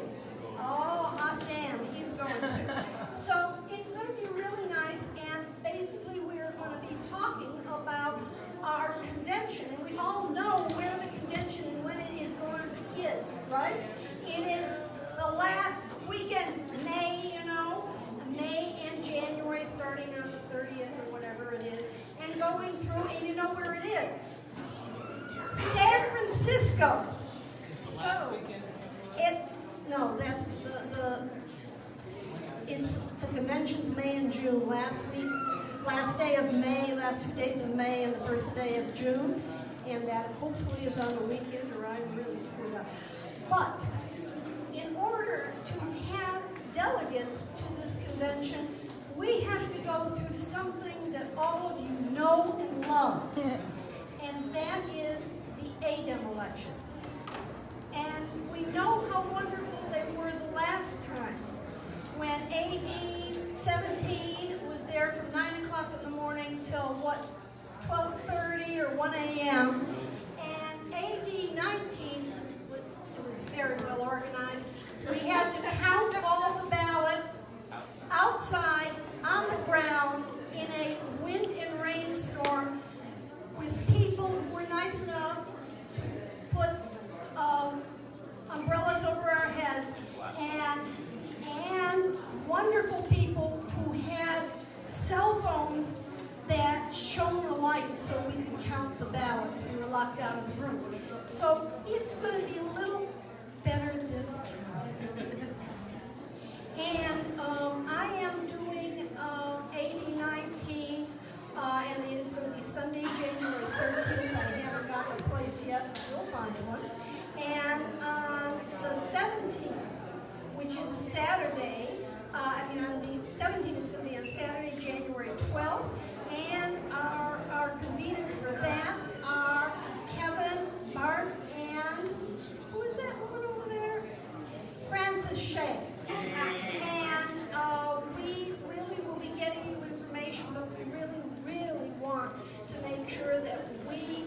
Oh, hot damn, he's going to. So it's going to be really nice, and basically we're going to be talking about our convention, and we all know where the convention and when it is right? It is the last weekend, May, you know, May and January, starting on the 30th or whatever it is, and going through, and you know where it is? San Francisco. So, that's it's the convention's May and June, last day of May, last 2 days of May, and the first day of June, and that hopefully is on the weekend, or I'm really screwed up. But in order to have delegates to this convention, we have to go through something that all of you know and love, and that is the ADEM elections. And we know how wonderful they were the last time, when AD 17 was there from 9 o'clock in the morning till, 12:30 or 1 a.m., and AD 19, it was very well organized. We had to count all the ballots outside, on the ground, in a wind and rainstorm, with people who were nice enough to put umbrellas over our heads, and wonderful people who had cell phones that shone a light so we could count the ballots. We were locked out of the room. So it's going to be a little better this time. And I am doing AD 19, and it is going to be Sunday, January 13th. I haven't gotten a place yet, but we'll find one. And the 17th, which is a Saturday, the 17th is going to be on Saturday, January 12th, and our conveners for that are Kevin, Bart, and who is that woman over there? Francis Shea. And we really will be getting you information, but we really, really want to make sure that we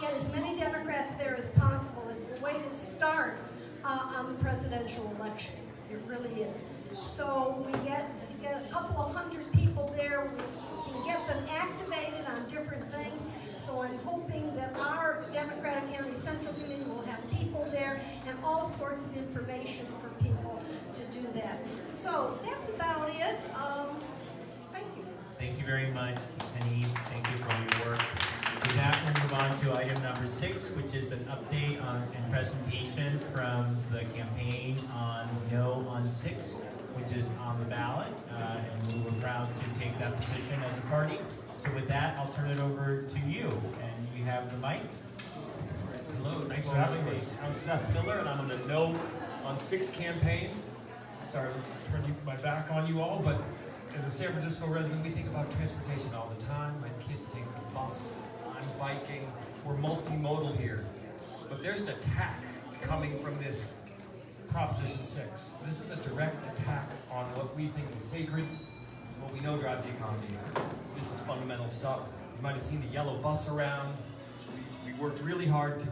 get as many Democrats there as possible. It's the way to start on the presidential election. It really is. So we get a couple of hundred people there. We can get them activated on different things. So I'm hoping that our Democratic County Central Committee will have people there and all sorts of information for people to do that. So that's about it. Thank you. Thank you very much, Penny. Thank you for all your work. With that, we'll move on to item number 6, which is an update and presentation from the campaign on No on 6, which is on the ballot, and we were proud to take that position as a party. So with that, I'll turn it over to you, and you have the mic. Hello, thanks for having me. I'm Seth Miller, and I'm on the No on 6 campaign. Sorry to turn my back on you all, but as a San Francisco resident, we think about transportation all the time. My kids take the bus, I'm biking, we're multimodal here. but there's an attack coming from this Proposition 6. This is a direct attack on what we think is sacred, what we know drives the economy. This is fundamental stuff. You might have seen the yellow bus around. We worked really hard to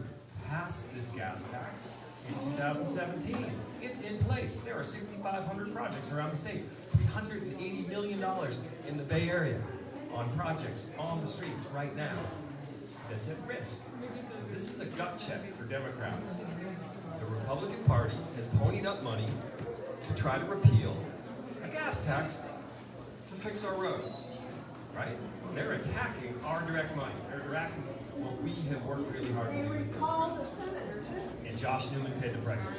pass this gas tax in 2017. It's in place. There are 6,500 projects around the state. $380 million in the Bay Area on projects on the streets right now that's at risk. So this is a gut check for Democrats. The Republican Party has ponied up money to try to repeal a gas tax to fix our roads, right? They're attacking our direct money. They're attacking what we have worked really hard to do. Recall the senator, too. And Josh Newman paid the price for it.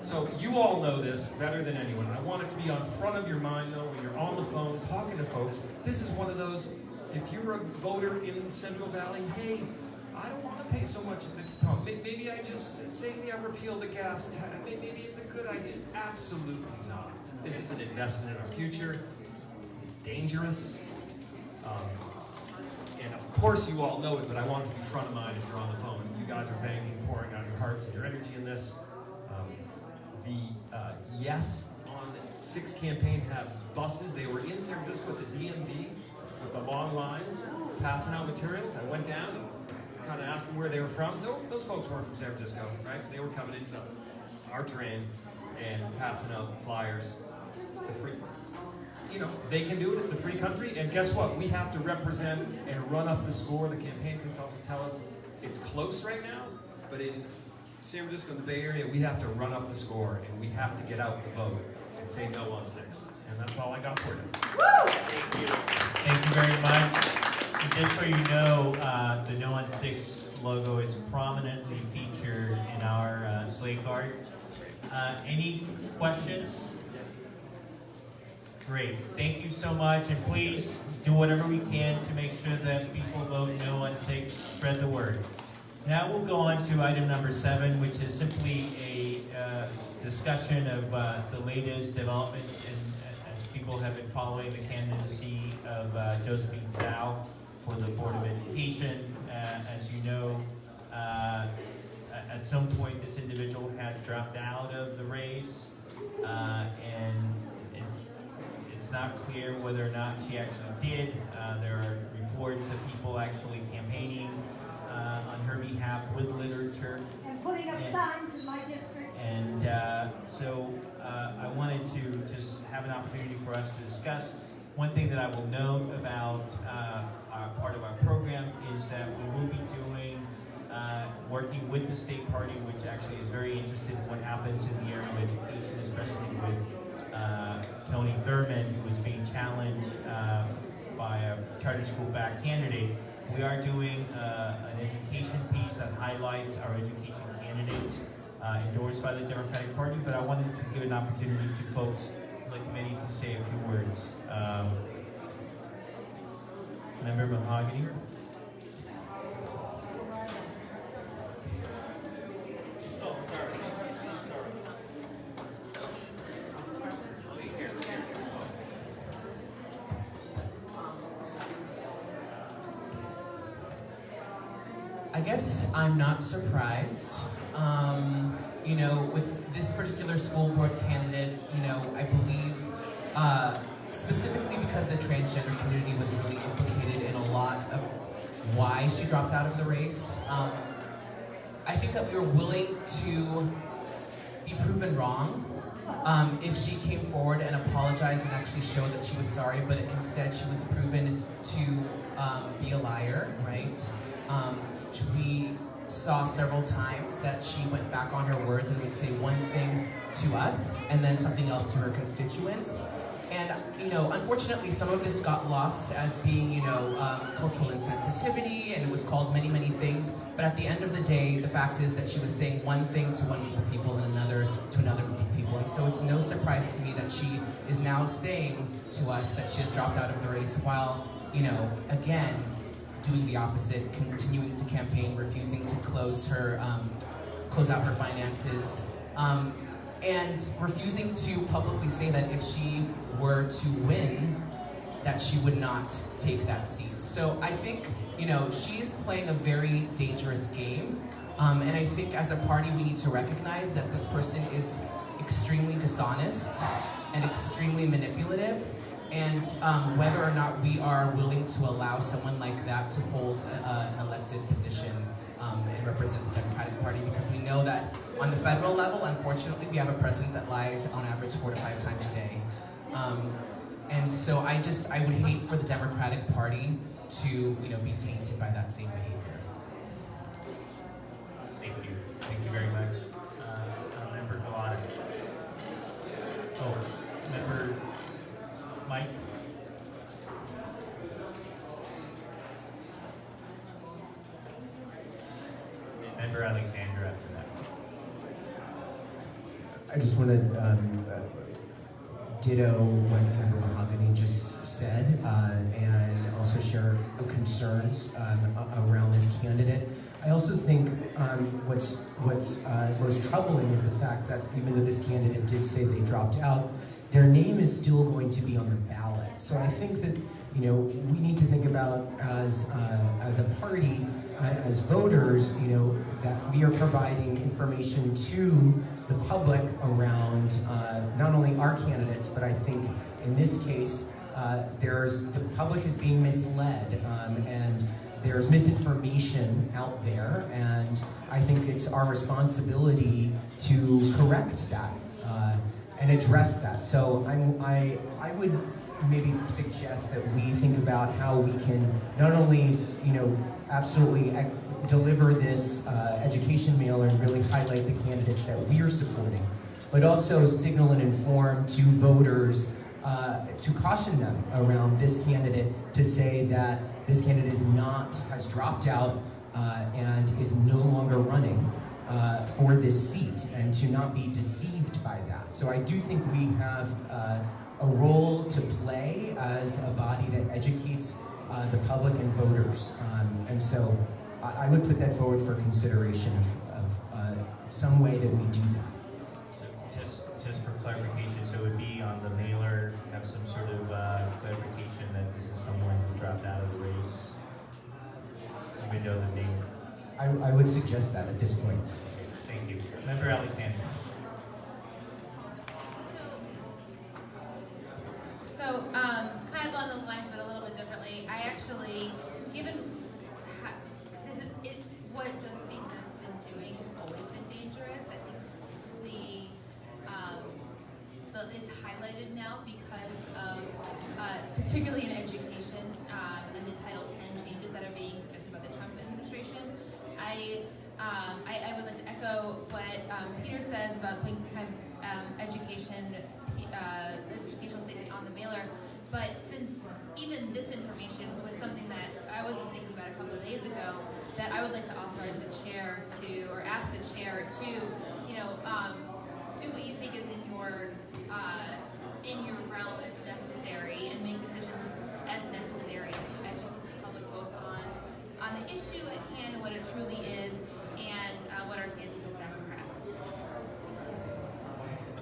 So you all know this better than anyone. I want it to be on front of your mind, though, when you're on the phone talking to folks. This is one of those, if you're a voter in Central Valley, hey, I don't want to pay so much at the pump. Maybe I just say I repeal the gas tax. Maybe it's a good idea. Absolutely not. This is an investment in our future. It's dangerous. And of course you all know it, but I want it to be front of mind if you're on the phone. You guys are banking, pouring out your hearts and your energy in this. The Yes on 6 campaign has buses. They were in San Francisco at the DMV with the long lines, passing out materials. I went down and kind of asked them where they were from. No, those folks weren't from San Francisco, right? They were coming into our terrain and passing out flyers. It's a free, you know, they can do it. It's a free country. And guess what? We have to represent and run up the score. The campaign consultants tell us it's close right now, but in San Francisco and the Bay Area, we have to run up the score, and we have to get out the vote and say no on 6. And that's all I got for you. Woo! Thank you. Thank you very much. And just so you know, the No on 6 logo is prominently featured in our slate card. Any questions? Great. Thank you so much. And please do whatever we can to make sure that people vote no on 6. Spread the word. Now we'll go on to item number 7, which is simply a discussion of the latest developments as people have been following the candidacy of Josephine Zhao for the Board of Education. As you know, at some point this individual had dropped out of the race, and it's not clear whether or not she actually did. There are reports of people actually campaigning on her behalf with literature. And putting up signs in my district. And so I wanted to just have an opportunity for us to discuss. One thing that I will note about part of our program is that we will be doing, working with the state party, which actually is very interested in what happens in the area of education, especially with Tony Thurman, who is being challenged by a charter school back candidate. We are doing an education piece that highlights our education candidates endorsed by the Democratic Party, but I wanted to give an opportunity to folks in the committee to say a few words. Member Mahogany. Oh, sorry. I guess I'm not surprised. You know, with this particular school board candidate, you know, I believe specifically because the transgender community was really implicated in a lot of why she dropped out of the race. I think that we were willing to be proven wrong if she came forward and apologized and actually showed that she was sorry, but instead she was proven to be a liar, right? We saw several times that she went back on her words and would say one thing to us and then something else to her constituents. And, you know, unfortunately, some of this got lost as being, you know, cultural insensitivity, and it was called many, many things. But at the end of the day, the fact is that she was saying one thing to one group of people and another to another group of people. And so it's no surprise to me that she is now saying to us that she has dropped out of the race while, you know, again, doing the opposite, continuing to campaign, refusing to close out her finances, and refusing to publicly say that if she were to win that she would not take that seat. So I think, you know, she is playing a very dangerous game. And I think as a party, we need to recognize that this person is extremely dishonest and extremely manipulative. And whether or not we are willing to allow someone like that to hold an elected position and represent the Democratic Party, because we know that on the federal level, unfortunately, we have a president that lies on average 4 to 5 times a day. And so I would hate for the Democratic Party to, you know, be tainted by that same behavior. Thank you very much. Member Galata. Oh, Member Mike. And Member Alexander after that. I just want to ditto what Member Mahogany just said, and also share concerns around this candidate. I also think what's most troubling is the fact that even though this candidate did say they dropped out, their name is still going to be on the ballot. So I think that, you know, we need to think about as a party, as voters, you know, that we are providing information to the public around not only our candidates, but I think in this case, the public is being misled, and there's misinformation out there, and I think it's our responsibility to correct that and address that. So I would maybe suggest that we think about how we can not only, you know, absolutely deliver this education mailer and really highlight the candidates that we are supporting, but also signal and inform to voters to caution them around this candidate, to say that this candidate has dropped out and is no longer running for this seat, and to not be deceived by that. So I do think we have a role to play as a body that educates the public and voters. And so I would put that forward for consideration of some way that we do that. So just for clarification, so it would be on the mailer, have some sort of clarification that this is someone who dropped out of the race, even though the name. I would suggest that at this point. Okay, thank you. Member Alexander. So, kind of on those lines, but a little bit differently. I actually, given what Josephine has been doing has always been dangerous. I think it's highlighted now because of, particularly in education, and the Title X changes that are being suggested by the Trump administration. I would like to echo what Peter says about putting some kind of educational statement on the mailer. But since even this information was something that I wasn't thinking about a couple of days ago, that I would like to authorize the chair to, or ask the chair to, you know, do what you think is in your realm as necessary, and make decisions as necessary to educate the public both on the issue at hand, what it truly is, and what our stance is as Democrats.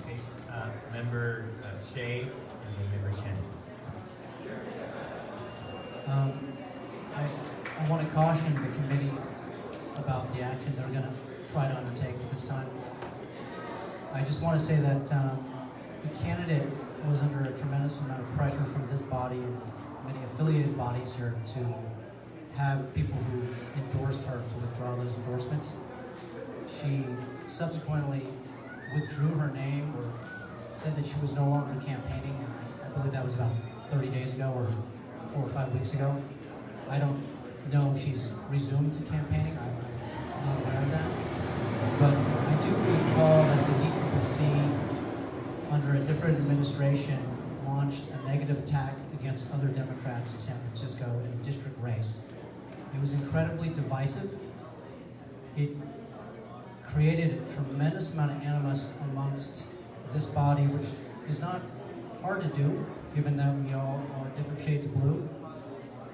Okay, Member Shea, and then Member Chen. I want to caution the committee about the action they're going to try to undertake at this time. I just want to say that the candidate was under a tremendous amount of pressure from this body and many affiliated bodies here to have people who endorsed her to withdraw those endorsements. She subsequently withdrew her name, or said that she was no longer campaigning. I believe that was about 30 days ago or 4 or 5 weeks ago. I don't know if she's resumed campaigning. I'm not aware of that. But I do recall that the DCCC, under a different administration, launched a negative attack against other Democrats in San Francisco in a district race. It was incredibly divisive. It created a tremendous amount of animus amongst this body, which is not hard to do, given that we all are different shades of blue.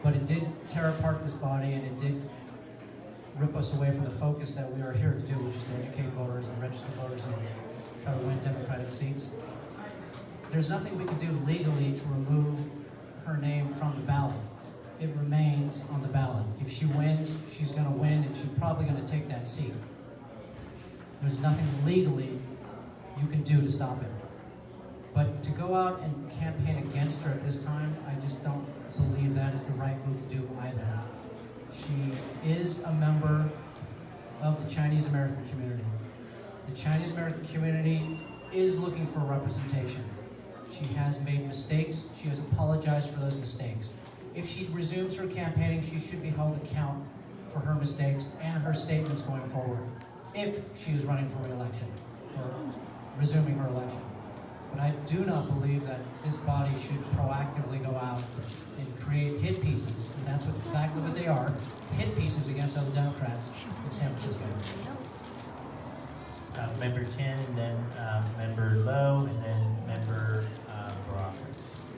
But it did tear apart this body, and it did rip us away from the focus that we are here to do, which is to educate voters and register voters and try to win Democratic seats. There's nothing we can do legally to remove her name from the ballot. It remains on the ballot. If she wins, she's going to win, and she's probably going to take that seat. There's nothing legally you can do to stop it. But to go out and campaign against her at this time, I just don't believe that is the right move to do either. She is a member of the Chinese American community. The Chinese American community is looking for representation. She has made mistakes. She has apologized for those mistakes. If she resumes her campaigning, she should be held account for her mistakes and her statements going forward, if she is running for re-election or resuming her election. But I do not believe that this body should proactively go out and create hit pieces, and that's exactly what they are, hit pieces against other Democrats in San Francisco. Member Chen, and then Member Lowe, and then Member Brock.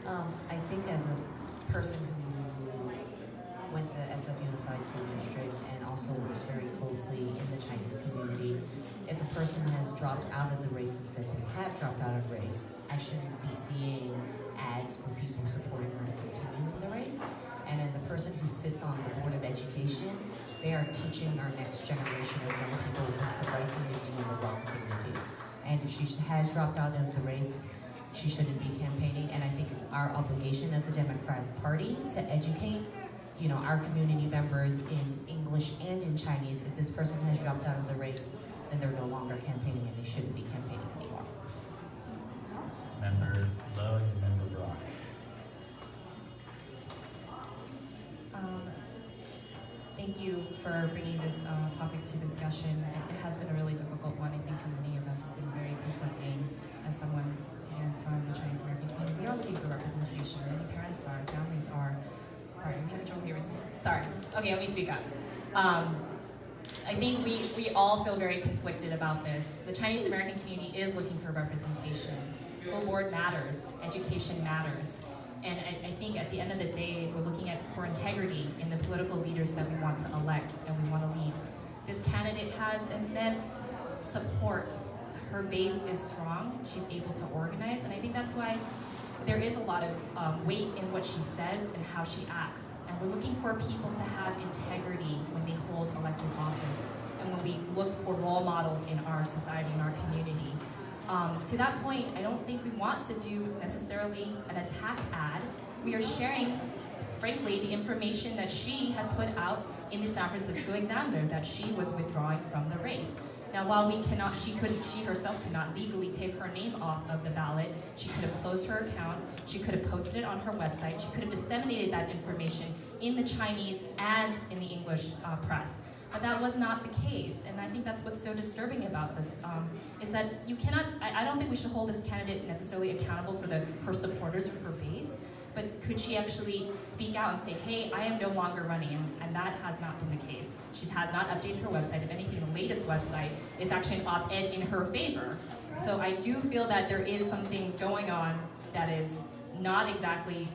I think as a person who went to SF Unified School District and also works very closely in the Chinese community, if a person has dropped out of the race and said they have dropped out of the race, I shouldn't be seeing ads for people supporting her to continue in the race. And as a person who sits on the Board of Education, they are teaching our next generation of young people what's the right thing to do and the wrong thing to do. And if she has dropped out of the race, she shouldn't be campaigning. And I think it's our obligation as a Democratic Party to educate, our community members in English and in Chinese. If this person has dropped out of the race, then they're no longer campaigning and they shouldn't be campaigning anymore. Member Lowe and Member Brock. Thank you for bringing this topic to discussion. It has been a really difficult one. I think for many of us it's been very conflicting. As someone from the Chinese American community, we are looking for representation. Many parents are, families are. Sorry, I'm having trouble hearing. Sorry. Okay, let me speak up. I think we all feel very conflicted about this. The Chinese American community is looking for representation. School board matters. Education matters. And I think at the end of the day, we're looking for integrity in the political leaders that we want to elect and we want to lead. This candidate has immense support. Her base is strong. She's able to organize. And I think that's why there is a lot of weight in what she says and how she acts. And we're looking for people to have integrity when they hold elected office and when we look for role models in our society, in our community. To that point, I don't think we want to do necessarily an attack ad. We are sharing, frankly, the information that she had put out in the San Francisco Examiner, that she was withdrawing from the race. Now, while we cannot, she herself could not legally take her name off of the ballot. She could have closed her account. She could have posted it on her website. She could have disseminated that information in the Chinese and in the English press. But that was not the case, and I think that's what's so disturbing about this, is that you cannot, I don't think we should hold this candidate necessarily accountable for her supporters or her base, but could she actually speak out and say, hey, I am no longer running, and that has not been the case. She has not updated her website. If anything, the latest website is actually an op-ed in her favor. So I do feel that there is something going on that is not exactly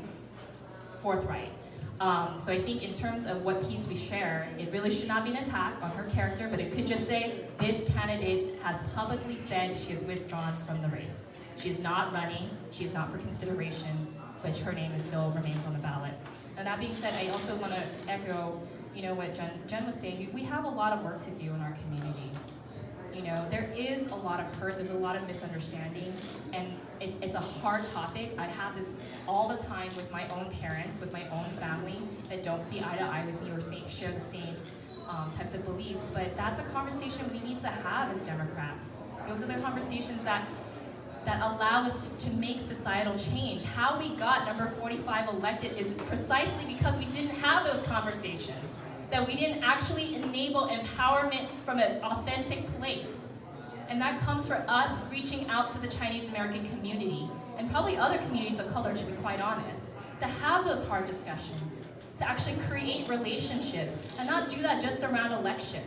forthright. So I think in terms of what piece we share, it really should not be an attack on her character, but it could just say, this candidate has publicly said she has withdrawn from the race. She is not running, she is not for consideration, but her name still remains on the ballot. Now that being said, I also want to echo, what Jen was saying. We have a lot of work to do in our communities. There is a lot of hurt, there's a lot of misunderstanding, and it's a hard topic. I have this all the time with my own parents, with my own family that don't see eye to eye with me or share the same types of beliefs, but that's a conversation we need to have as Democrats. Those are the conversations that allow us to make societal change. How we got number 45 elected is precisely because we didn't have those conversations, that we didn't actually enable empowerment from an authentic place. And that comes from us reaching out to the Chinese American community, and probably other communities of color, to be quite honest, to have those hard discussions, to actually create relationships, and not do that just around elections.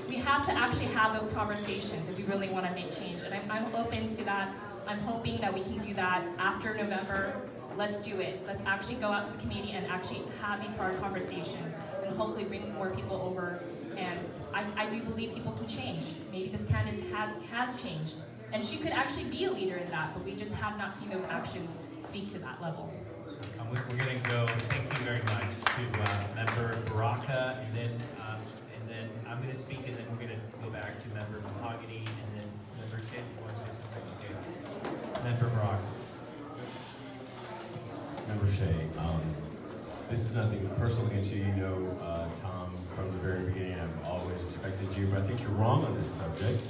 We have to actually have those conversations if we really want to make change, and I'm open to that. I'm hoping that we can do that after November. Let's do it. Let's actually go out to the community and actually have these hard conversations, and hopefully bring more people over. And I do believe people can change. Maybe this candidate has changed, and she could actually be a leader in that, but we just have not seen those actions speak to that level. we're going to go, thank you very much, to Member Baraka, and then I'm going to speak, and then we're going to go back to Member Mahogany, and then Member Chin. You want to say something? Okay. Member Baraka. Member Shea, this is nothing personal against you. You know, Tom, from the very beginning, I've always respected you, but I think you're wrong on this subject.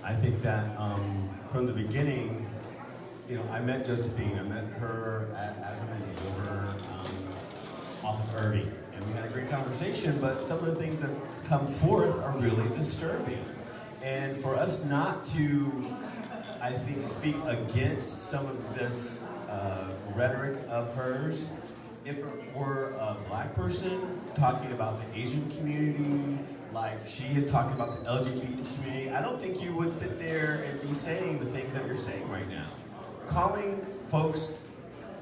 I think that from the beginning, you know, I met Josephine. I met her at Adam's over off of Irving, and we had a great conversation, but some of the things that come forth are really disturbing. And for us not to, I think, speak against some of this rhetoric of hers, if it were a black person talking about the Asian community, like she is talking about the LGBT community, I don't think you would sit there and be saying the things that you're saying right now. Calling folks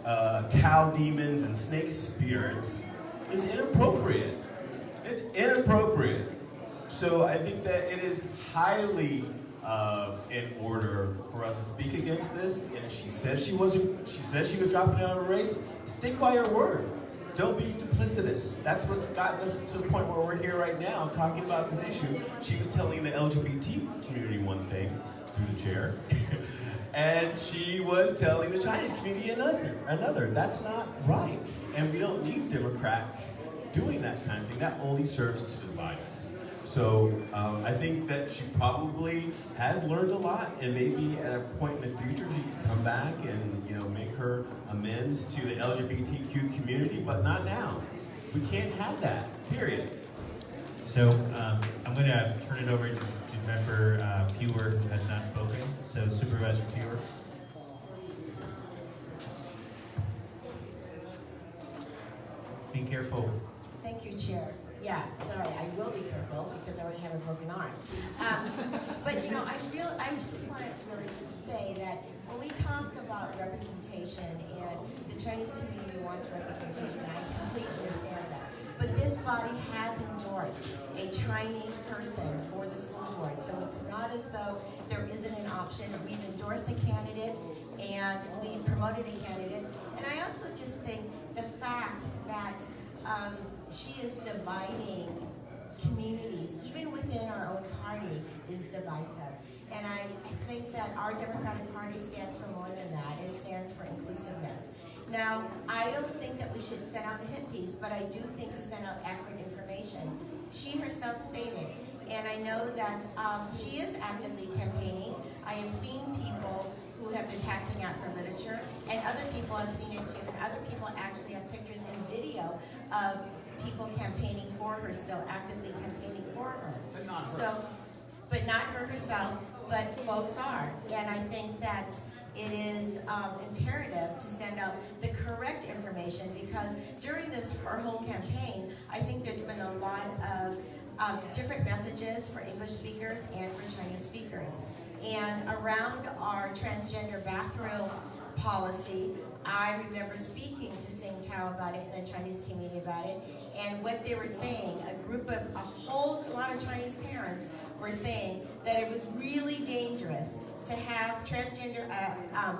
cow demons and snake spirits is inappropriate. It's inappropriate. So I think that it is highly in order for us to speak against this. And she said she was dropping out of a race. Stick by your word. Don't be duplicitous. That's what's gotten us to the point where we're here right now talking about this issue. She was telling the LGBT community one thing through the chair. And she was telling the Chinese community another. That's not right. And we don't need Democrats doing that kind of thing. That only serves to divide us. So I think that she probably has learned a lot, and maybe at a point in the future she can come back and, you know, make her amends to the LGBTQ community, but not now. We can't have that, period. So I'm going to turn it over to Member Fewer, who has not spoken. So Supervisor Fewer. Be careful. Thank you, Chair. Yeah, sorry, I will be careful because I already have a broken arm. But you know, I just want to really say that when we talk about representation and the Chinese community wants representation, I completely understand that. But this body has endorsed a Chinese person for the school board, so it's not as though there isn't an option. We've endorsed a candidate and we promoted a candidate. And I also just think the fact that she is dividing communities, even within our own party, is divisive. And I think that our Democratic Party stands for more than that. It stands for inclusiveness. Now, I don't think that we should send out a hit piece, but I do think to send out accurate information. She herself stated, and I know that she is actively campaigning. I have seen people who have been passing out her literature, and other people have seen it too, and other people actually have pictures and video of people campaigning for her, still actively campaigning for her. But not her. So, but not her herself, but folks are. And I think that it is imperative to send out the correct information, because during her whole campaign, I think there's been a lot of different messages for English speakers and for Chinese speakers. And around our transgender bathroom policy, I remember speaking to Sing Tao about it and the Chinese community about it, and what they were saying, a whole lot of Chinese parents were saying that it was really dangerous to have transgender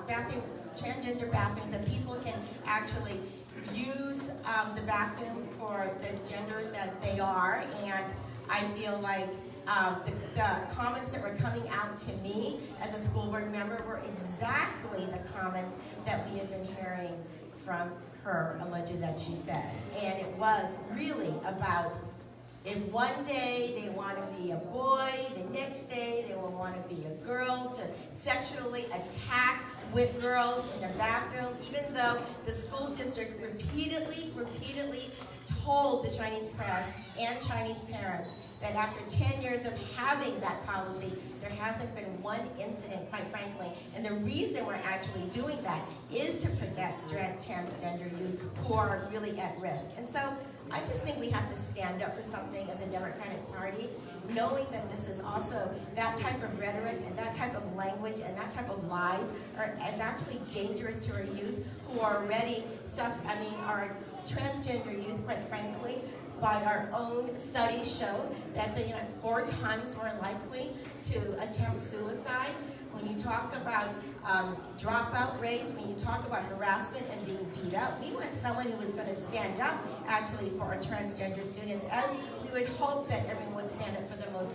bathrooms, and people can actually use the bathroom for the gender that they are. And I feel like the comments that were coming out to me as a school board member were exactly the comments that we had been hearing from her, alleged that she said. And it was really about, if one day they want to be a boy, the next day they will want to be a girl, to sexually attack with girls in the bathroom, even though the school district repeatedly told the Chinese press and Chinese parents that after 10 years of having that policy, there hasn't been one incident, quite frankly. And the reason we're actually doing that is to protect transgender youth who are really at risk. And so I just think we have to stand up for something as a Democratic Party, knowing that this is also, that type of rhetoric and that type of language and that type of lies is actually dangerous to our youth who are already, are transgender youth, quite frankly, by our own studies show that they are 4 times more likely to attempt suicide. When you talk about dropout rates, when you talk about harassment and being beat up, we want someone who is going to stand up actually for our transgender students, as we would hope that everyone would stand up for the most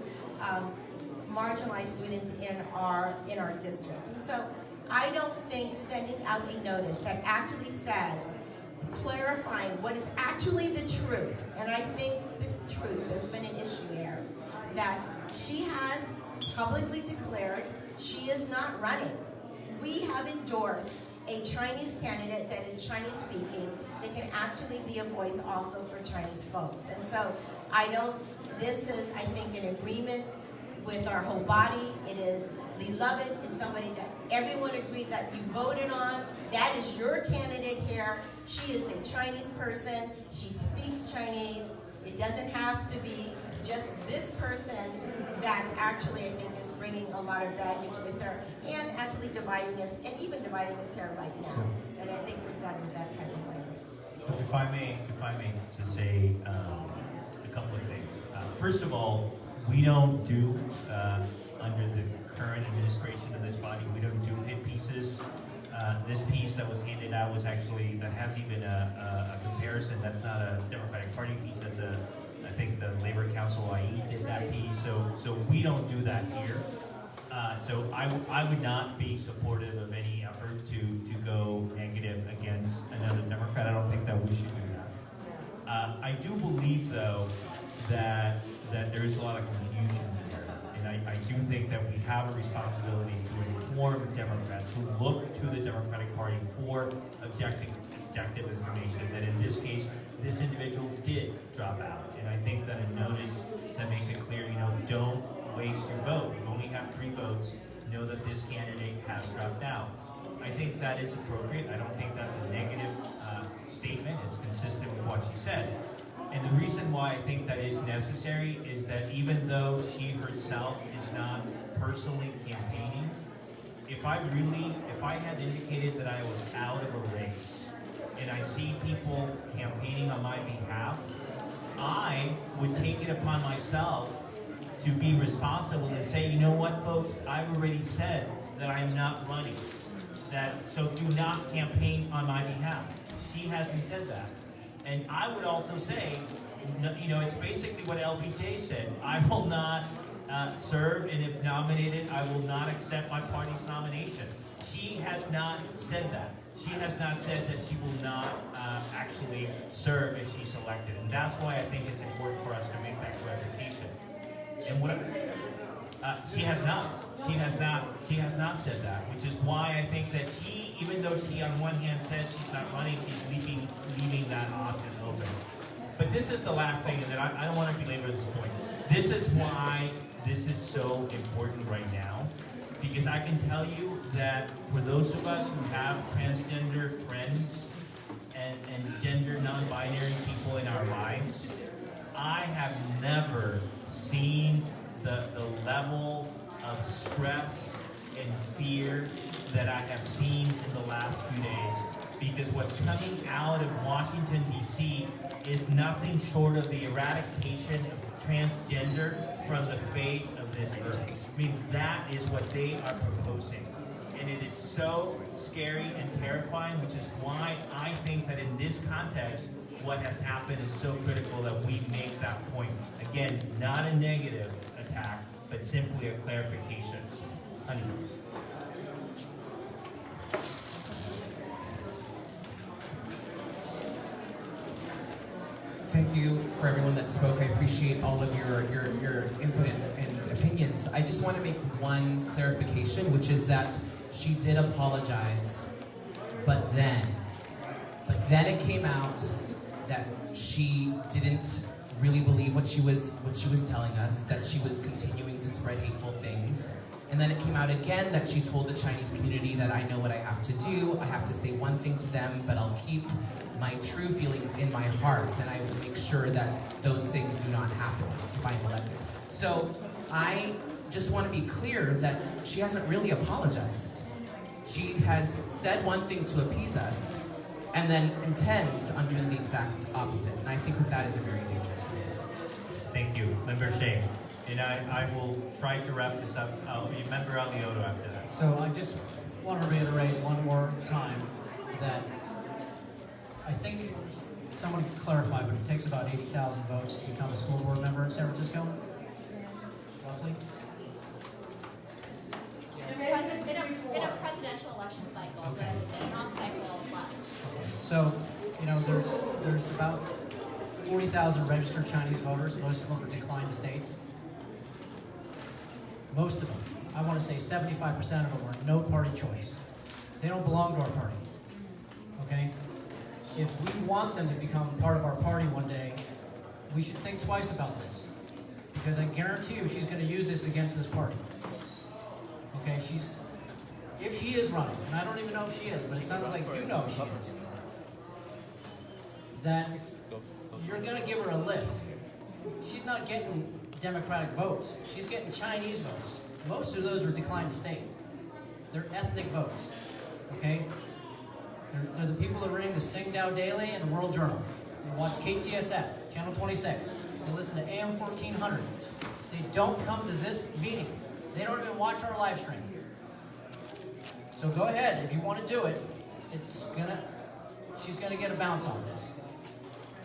marginalized students in our district. And so I don't think sending out a notice that actually says, clarifying what is actually the truth, and I think the truth has been an issue here, that she has publicly declared she is not running. We have endorsed a Chinese candidate that is Chinese speaking, that can actually be a voice also for Chinese folks. And so this is, I think, an agreement with our whole body. It is, Beloved is somebody that everyone agreed that you voted on. That is your candidate here. She is a Chinese person. She speaks Chinese. It doesn't have to be just this person that actually, I think, is bringing a lot of baggage with her and actually dividing us, and even dividing us here right now. And I think we're done with that type of language. So if I may just say a couple of things. First of all, we don't do, under the current administration of this body, we don't do hit pieces. This piece that was handed out was actually, that has even a comparison. That's not a Democratic Party piece. That's I think the Labor Council IE did that piece. So we don't do that here. So I would not be supportive of any effort to go negative against another Democrat. I don't think that we should do that. I do believe, though, that there is a lot of confusion there. And I do think that we have a responsibility to inform Democrats who look to the Democratic Party for objective information, that in this case, this individual did drop out. And I think that a notice that makes it clear, don't waste your vote. You only have 3 votes. Know that this candidate has dropped out. I think that is appropriate. I don't think that's a negative statement. It's consistent with what she said. And the reason why I think that is necessary is that even though she herself is not personally campaigning, if I had indicated that I was out of a race and I see people campaigning on my behalf, I would take it upon myself to be responsible and say, you know what, folks, I've already said that I'm not running. So do not campaign on my behalf. She hasn't said that. And I would also say, it's basically what LBJ said. I will not serve, and if nominated, I will not accept my party's nomination. She has not said that. She has not said that she will not actually serve if she's elected. And that's why I think it's important for us to make that clarification. And what she has not. She has not said that, which is why I think that she, even though she on one hand says she's not running, she's leaving that option open. But this is the last thing, and then I don't want to belabor this point. This is why this is so important right now, because I can tell you that for those of us who have transgender friends and gender non-binary people in our lives, I have never seen the level of stress and fear that I have seen in the last few days, because what's coming out of Washington, D.C. is nothing short of the eradication of transgender from the face of this earth. I mean, that is what they are proposing. And it is so scary and terrifying, which is why I think that in this context, what has happened is so critical that we make that point. Again, not a negative attack, but simply a clarification. Honey. Thank you for everyone that spoke. I appreciate all of your input and opinions. I just want to make one clarification, which is that she did apologize, but then it came out that she didn't really believe what she was telling us, that she was continuing to spread hateful things. And then it came out again that she told the Chinese community that I know what I have to do. I have to say one thing to them, but I'll keep my true feelings in my heart, and I will make sure that those things do not happen if I'm elected. So I just want to be clear that she hasn't really apologized. She has said one thing to appease us, and then intends on doing the exact opposite. And I think that that is a very dangerous thing. Thank you, Member Shea. And I will try to wrap this up. Member Alioto after that. So I just want to reiterate one more time that I think someone can clarify, but it takes about 80,000 votes to become a school board member in San Francisco, roughly. In a presidential election cycle, Okay. in an off cycle, less. So, you know, there's about 40,000 registered Chinese voters. Most of them are declined states. Most of them, I want to say 75% of them are no party choice. They don't belong to our party. Okay? If we want them to become part of our party one day, we should think twice about this. Because I guarantee you she's going to use this against this party. Okay, if she is running, and I don't even know if she is, but it sounds like you know she is, that you're going to give her a lift. She's not getting Democratic votes. She's getting Chinese votes. Most of those are declined to state. They're ethnic votes, okay? They're the people that are reading the Singdao Daily and the World Journal. They watch KTSF, Channel 26. They listen to AM 1400. They don't come to this meeting. They don't even watch our live stream. So go ahead, if you want to do it, she's gonna get a bounce off this.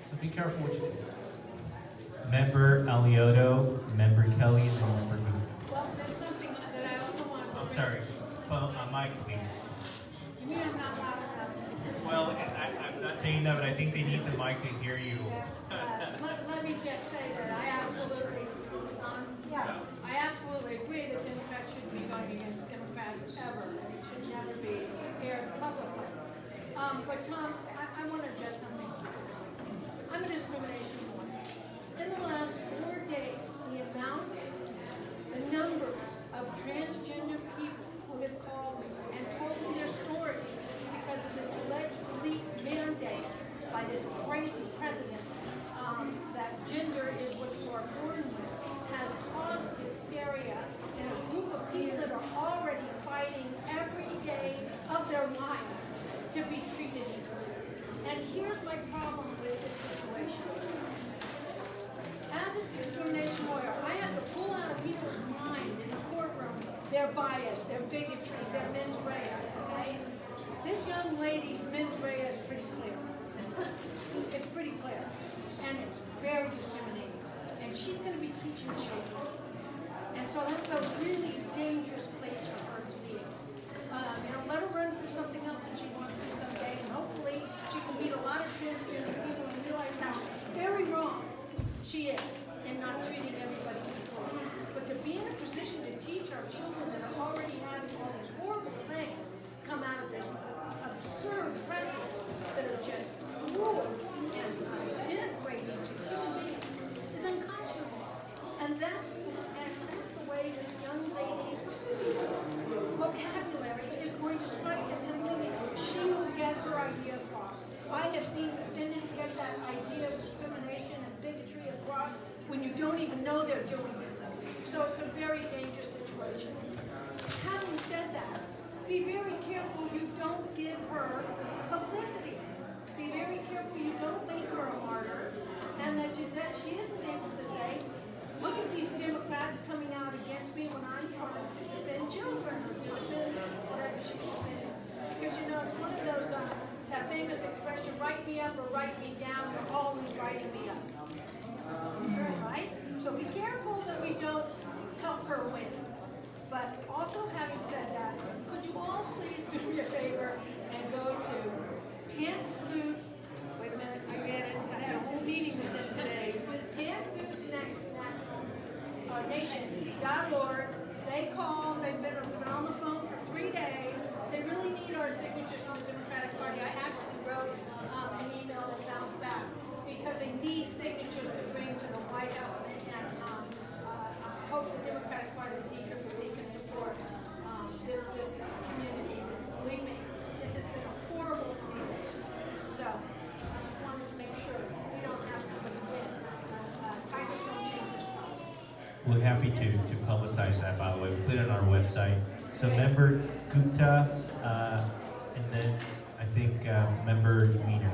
So be careful what you do. Member Alioto, Member Kelly, and then Member Booth. Well, there's something that I also want to. I'm sorry. Well, mic, please. You mean I'm not loud enough? Well, I'm not saying that, but I think they need the mic to hear you. Let me just say that I absolutely, is this on? Yeah. I absolutely agree that Democrats shouldn't be going against Democrats ever, and it should never be aired publicly. But Tom, I want to address something specifically. I'm a discrimination lawyer. In the last 4 days, the numbers of transgender people who have called me and told me their stories because of this alleged mandate by this crazy president that gender is what you are born with has caused hysteria in a group of people that are already fighting every day of their life to be treated equally. And here's my problem with this situation. As a discrimination lawyer, I have to pull out of people's mind in the courtroom their bias, their bigotry, their mens rea, okay? This young lady's mens rea is pretty clear. It's pretty clear. And it's very discriminating. And she's going to be teaching children. And so that's a really dangerous place for her to be. Let her run for something else that she wants to someday, and hopefully she can meet a lot of transgender people and realize how very wrong she is in not treating everybody equally. But to be in a position to teach our children that are already having all these horrible things come out of this absurd president that are just cruel and denigrating to human beings is unconscionable. And that's the way this young lady's vocabulary is going to strike him. And believe me, she will get her idea across. I have seen defendants get that idea of discrimination and bigotry across when you don't even know they're doing it. So it's a very dangerous situation. Having said that, be very careful you don't give her publicity. Be very careful you don't make her a martyr, and that she isn't able to say, look at these Democrats coming out against me when I'm trying to defend children or to defend whatever she's defending. Because it's one of those, that famous expression, write me up or write me down, you're always writing me up. Right? So be careful that we don't help her win. But also having said that, could you all please do me a favor and go to pantsuits, wait a minute, I get it, I had a whole meeting with them today, pantsuitsnation.org. They called, we've been on the phone for 3 days. They really need our signatures from the Democratic Party. I actually wrote an email that bounced back because they need signatures to bring to the White House, and I hope the Democratic Party, the DCCC, can support this community. Believe me, this has been a horrible community. So I just wanted to make sure we don't have somebody win. Tigers don't change their spots. We're happy to publicize that, by the way. We put it on our website. So Member Gupta, and then I think Member Weiner.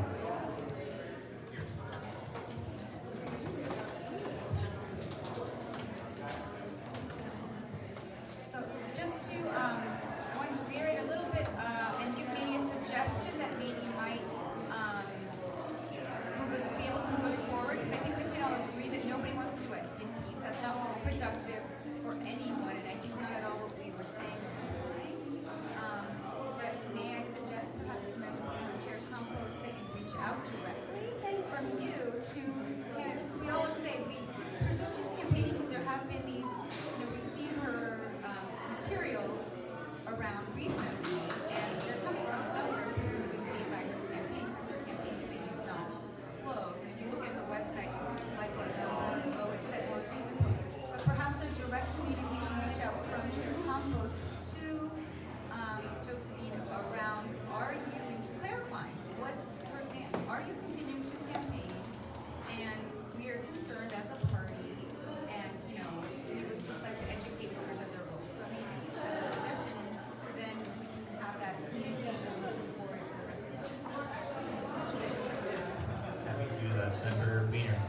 So just to, I want to reiterate a little bit and give maybe a suggestion that maybe might be able to move us forward, because I think we can all agree that nobody wants to do it in peace. That's not productive for anyone, and I think not at all what we were saying. But may I suggest perhaps Member Chair Campos that you reach out directly from you to candidates? We always say we presume she's campaigning because there have been these, we've seen her materials around recently, and they're coming from somewhere presumably paid by her campaign, because her campaign committee is not closed. And if you look at her website, like what it said most recent post, but perhaps a direct communication reach out from Chair Campos to Josephine around, are you clarifying what's her stand? Are you continuing to campaign? And we are concerned as a party, and we would just like to educate voters as our role. So maybe as a suggestion, then we can have that communication moving forward to the rest of us. Happy to do that. Member Weiner.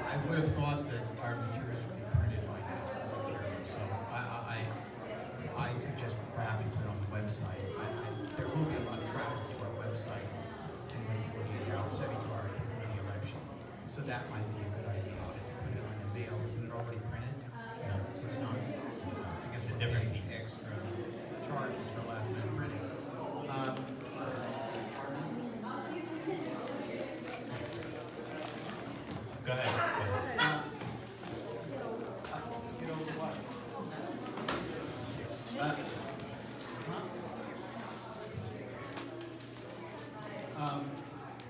I would have thought that our materials would be printed by now, Mr. Chairman. So I suggest perhaps you put it on the website. There will be a lot of traffic to our website in the 48 hours, to our committee election. So that might be a good idea to put it on the mail. Isn't it already printed? No, it's not. I guess It's a different piece. extra charges for last minute printing. Go ahead.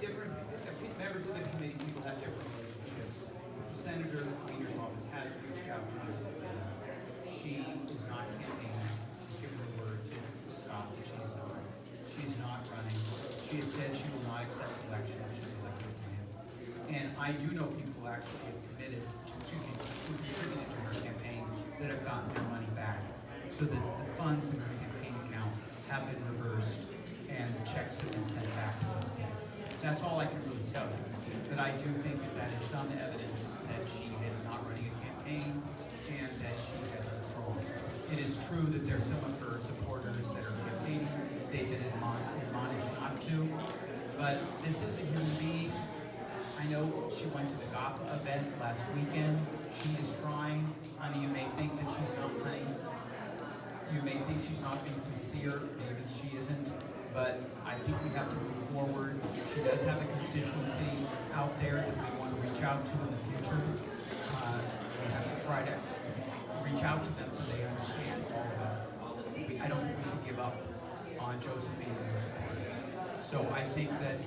Different members of the committee, people have different relationships. Senator Weiner's office has reached out to Josephine. She is not campaigning. She's given her word to stop that she is not. She's not running. She has said she will not accept election if she's elected again. And I do know people actually have committed to, who contributed to her campaign that have gotten their money back, so that the funds in her campaign account have been reversed and the checks have been sent back to those people. That's all I can really tell you. But I do think that that is some evidence that she is not running a campaign and that she has control. It is true that there's some of her supporters that are campaigning. They've been admonished not to. But this is a human being. I know she went to the GAPA event last weekend. She is trying. Honey, you may think that she's not running. You may think she's not being sincere. Maybe she isn't. But I think we have to move forward. She does have a constituency out there that we want to reach out to in the future. We have to try to reach out to them so they understand all of us. I don't think we should give up on Josephine and her supporters. So I think that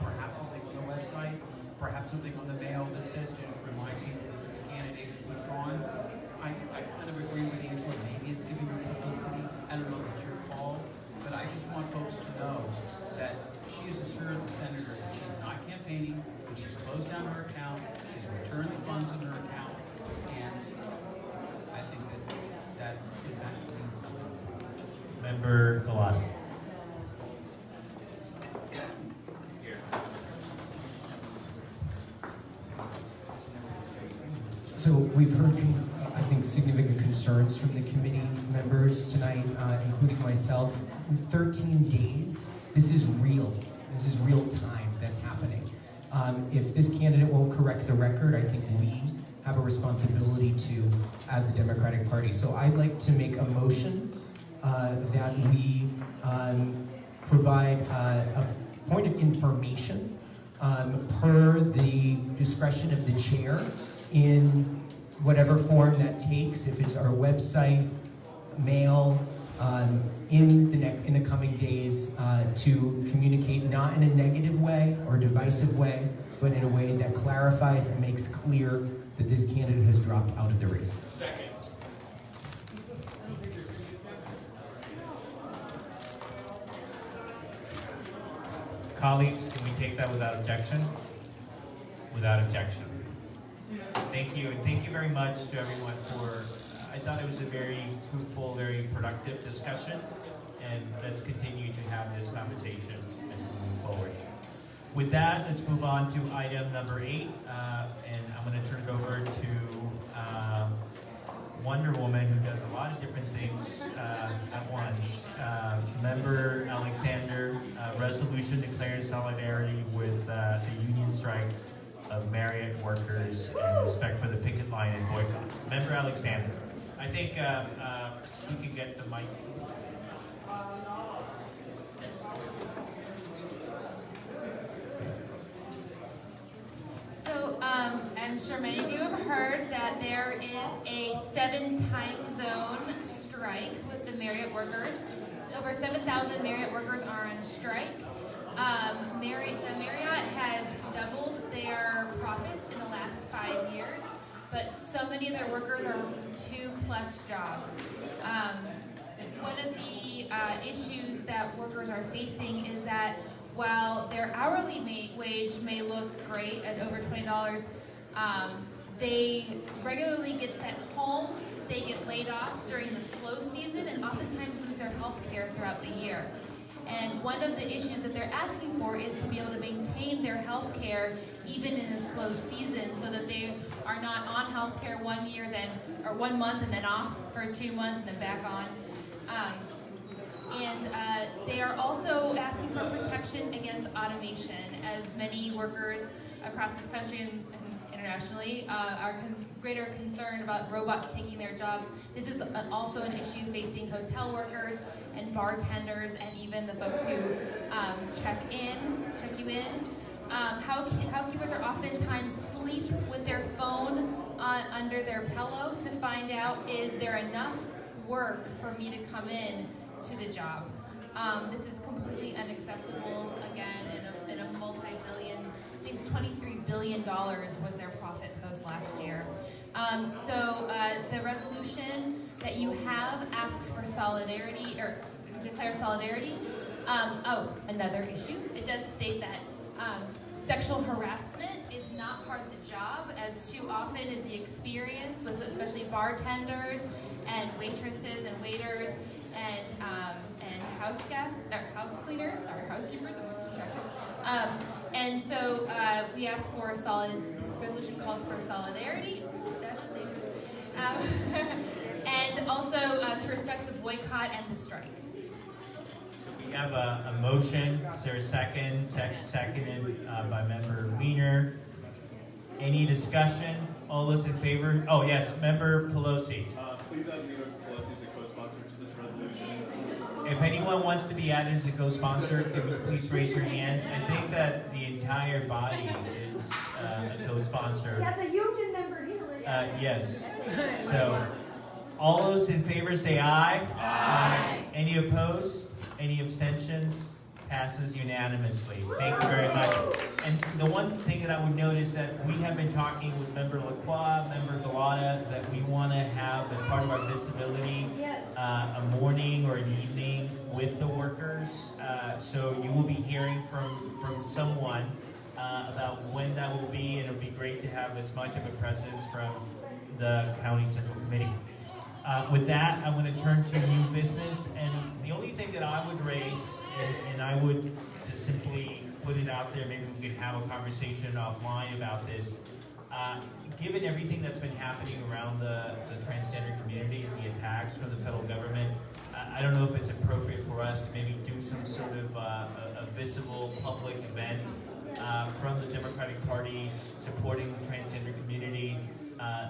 perhaps something on the website, perhaps something on the mail that says to remind people this is a candidate who's withdrawn. I kind of agree with Angela. Maybe it's giving her publicity. I don't know if it's your call. But I just want folks to know that she has assured the senator that she's not campaigning, that she's closed down her account, she's returned the funds in her account, and I think that means something. Member Galati. So we've heard, I think, significant concerns from the committee members tonight, including myself. 13 days, this is real. This is real time that's happening. If this candidate won't correct the record, I think we have a responsibility to, as the Democratic Party. So I'd like to make a motion that we provide a point of information per the discretion of the chair in whatever form that takes, if it's our website, mail, in the coming days, to communicate not in a negative way or divisive way, but in a way that clarifies and makes clear that this candidate has dropped out of the race. Second. Colleagues, can we take that without objection? Without objection. Thank you, and thank you very much to everyone for I thought it was a very fruitful, very productive discussion, and let's continue to have this conversation as we move forward. With that, let's move on to item number 8, and I'm going to turn it over to Wonder Woman, who does a lot of different things at once. Member Alexander, resolution declaring solidarity with the union strike of Marriott workers and respect for the picket line and boycott. Member Alexander, I think we can get the mic. So I'm sure many of you have heard that there is a 7-time zone strike with the Marriott workers. Over 7,000 Marriott workers are on strike. The Marriott has doubled their profits in the last 5 years, but so many of their workers are working 2+ jobs. One of the issues that workers are facing is that while their hourly wage may look great at over $20, they regularly get sent home, they get laid off during the slow season, and oftentimes lose their health care throughout the year. And one of the issues that they're asking for is to be able to maintain their health care even in a slow season, so that they are not on health care 1 year, or 1 month and then off for 2 months and then back on. They are also asking for protection against automation, as many workers across this country and internationally are greater concerned about robots taking their jobs. This is also an issue facing hotel workers and bartenders and even the folks who check you in. Housekeepers are oftentimes sleep with their phone under their pillow to find out, is there enough work for me to come in to the job? This is completely unacceptable, again, in a multi-billion, I think $23 billion was their profit post last year. The resolution that you have asks for solidarity, or declares solidarity. Another issue, it does state that sexual harassment is not part of the job, as too often is the experience with especially bartenders and waitresses and waiters and house guests, or house cleaners, or housekeepers. We ask for this resolution calls for solidarity. And also to respect the boycott and the strike. We have a motion. Is there a second? Seconded by Member Wiener. Any discussion? All those in favor? Oh, yes, Member Pelosi. Please add Leader Pelosi as a co-sponsor to this resolution. If anyone wants to be added as a co-sponsor, could you please raise your hand? I think that the entire body is a co-sponsor. Yeah, the union member here. Yes. So, all those in favor say aye. Aye. Any opposed? Any abstentions? Passes unanimously. Thank you very much. And the one thing that I would note is that we have been talking with Member Lacroix, Member Galata, that we want to have, as part of our visibility, a morning or an evening with the workers. So you will be hearing from someone about when that will be, and it'll be great to have as much of a presence from the County Central Committee. With that, I'm going to turn to new business, and the only thing that I would raise, and I would just simply put it out there, maybe we could have a conversation offline about this. Given everything that's been happening around the transgender community and the attacks from the federal government, I don't know if it's appropriate for us to maybe do some sort of a visible public event from the Democratic Party supporting the transgender community.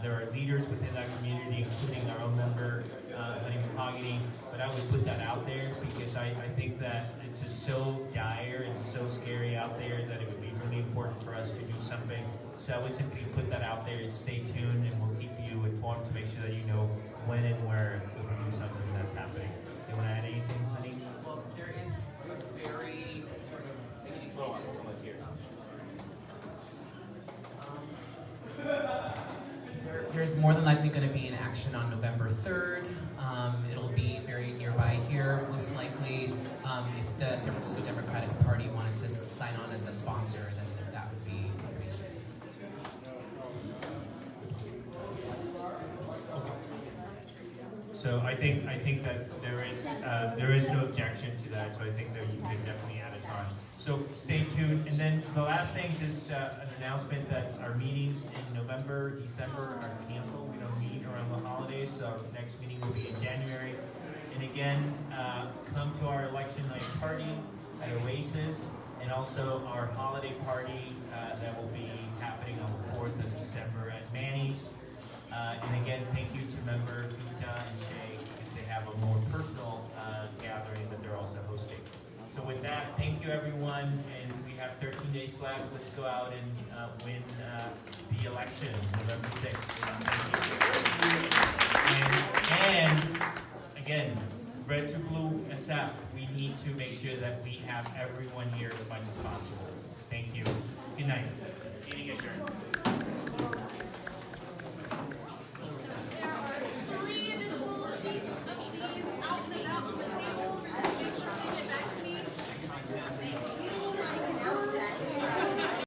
There are leaders within that community, including our own member, Honey Mahogany, but I would put that out there because I think that it's just so dire and so scary out there that it would be really important for us to do something. So I would simply put that out there and stay tuned, and we'll keep you informed to make sure that you know when and where we can do something that's happening. You want to add anything, Honey? Well, there is a very sort of beginning There's more than likely going to be an action on November 3rd. It'll be very nearby here, most likely. If the San Francisco Democratic Party wanted to sign on as a sponsor, then that would be amazing. So I think that there is no objection to that. So I think that you can definitely add us on. So stay tuned. And then the last thing, just an announcement that our meetings in November, December are canceled. We don't meet around the holidays. So our next meeting will be in January. And again, come to our election night party at Oasis, and also our holiday party that will be happening on the 4th of December at Manny's. And again, thank you to member Vita and Shay, because they have a more personal gathering that they're also hosting. So with that, thank you everyone, and we have 13 days left. Let's go out and win the election, November 6th. And again, Red to Blue SF, we need to make sure that we have everyone here as much as possible. Thank you. Good night. Meeting adjourned.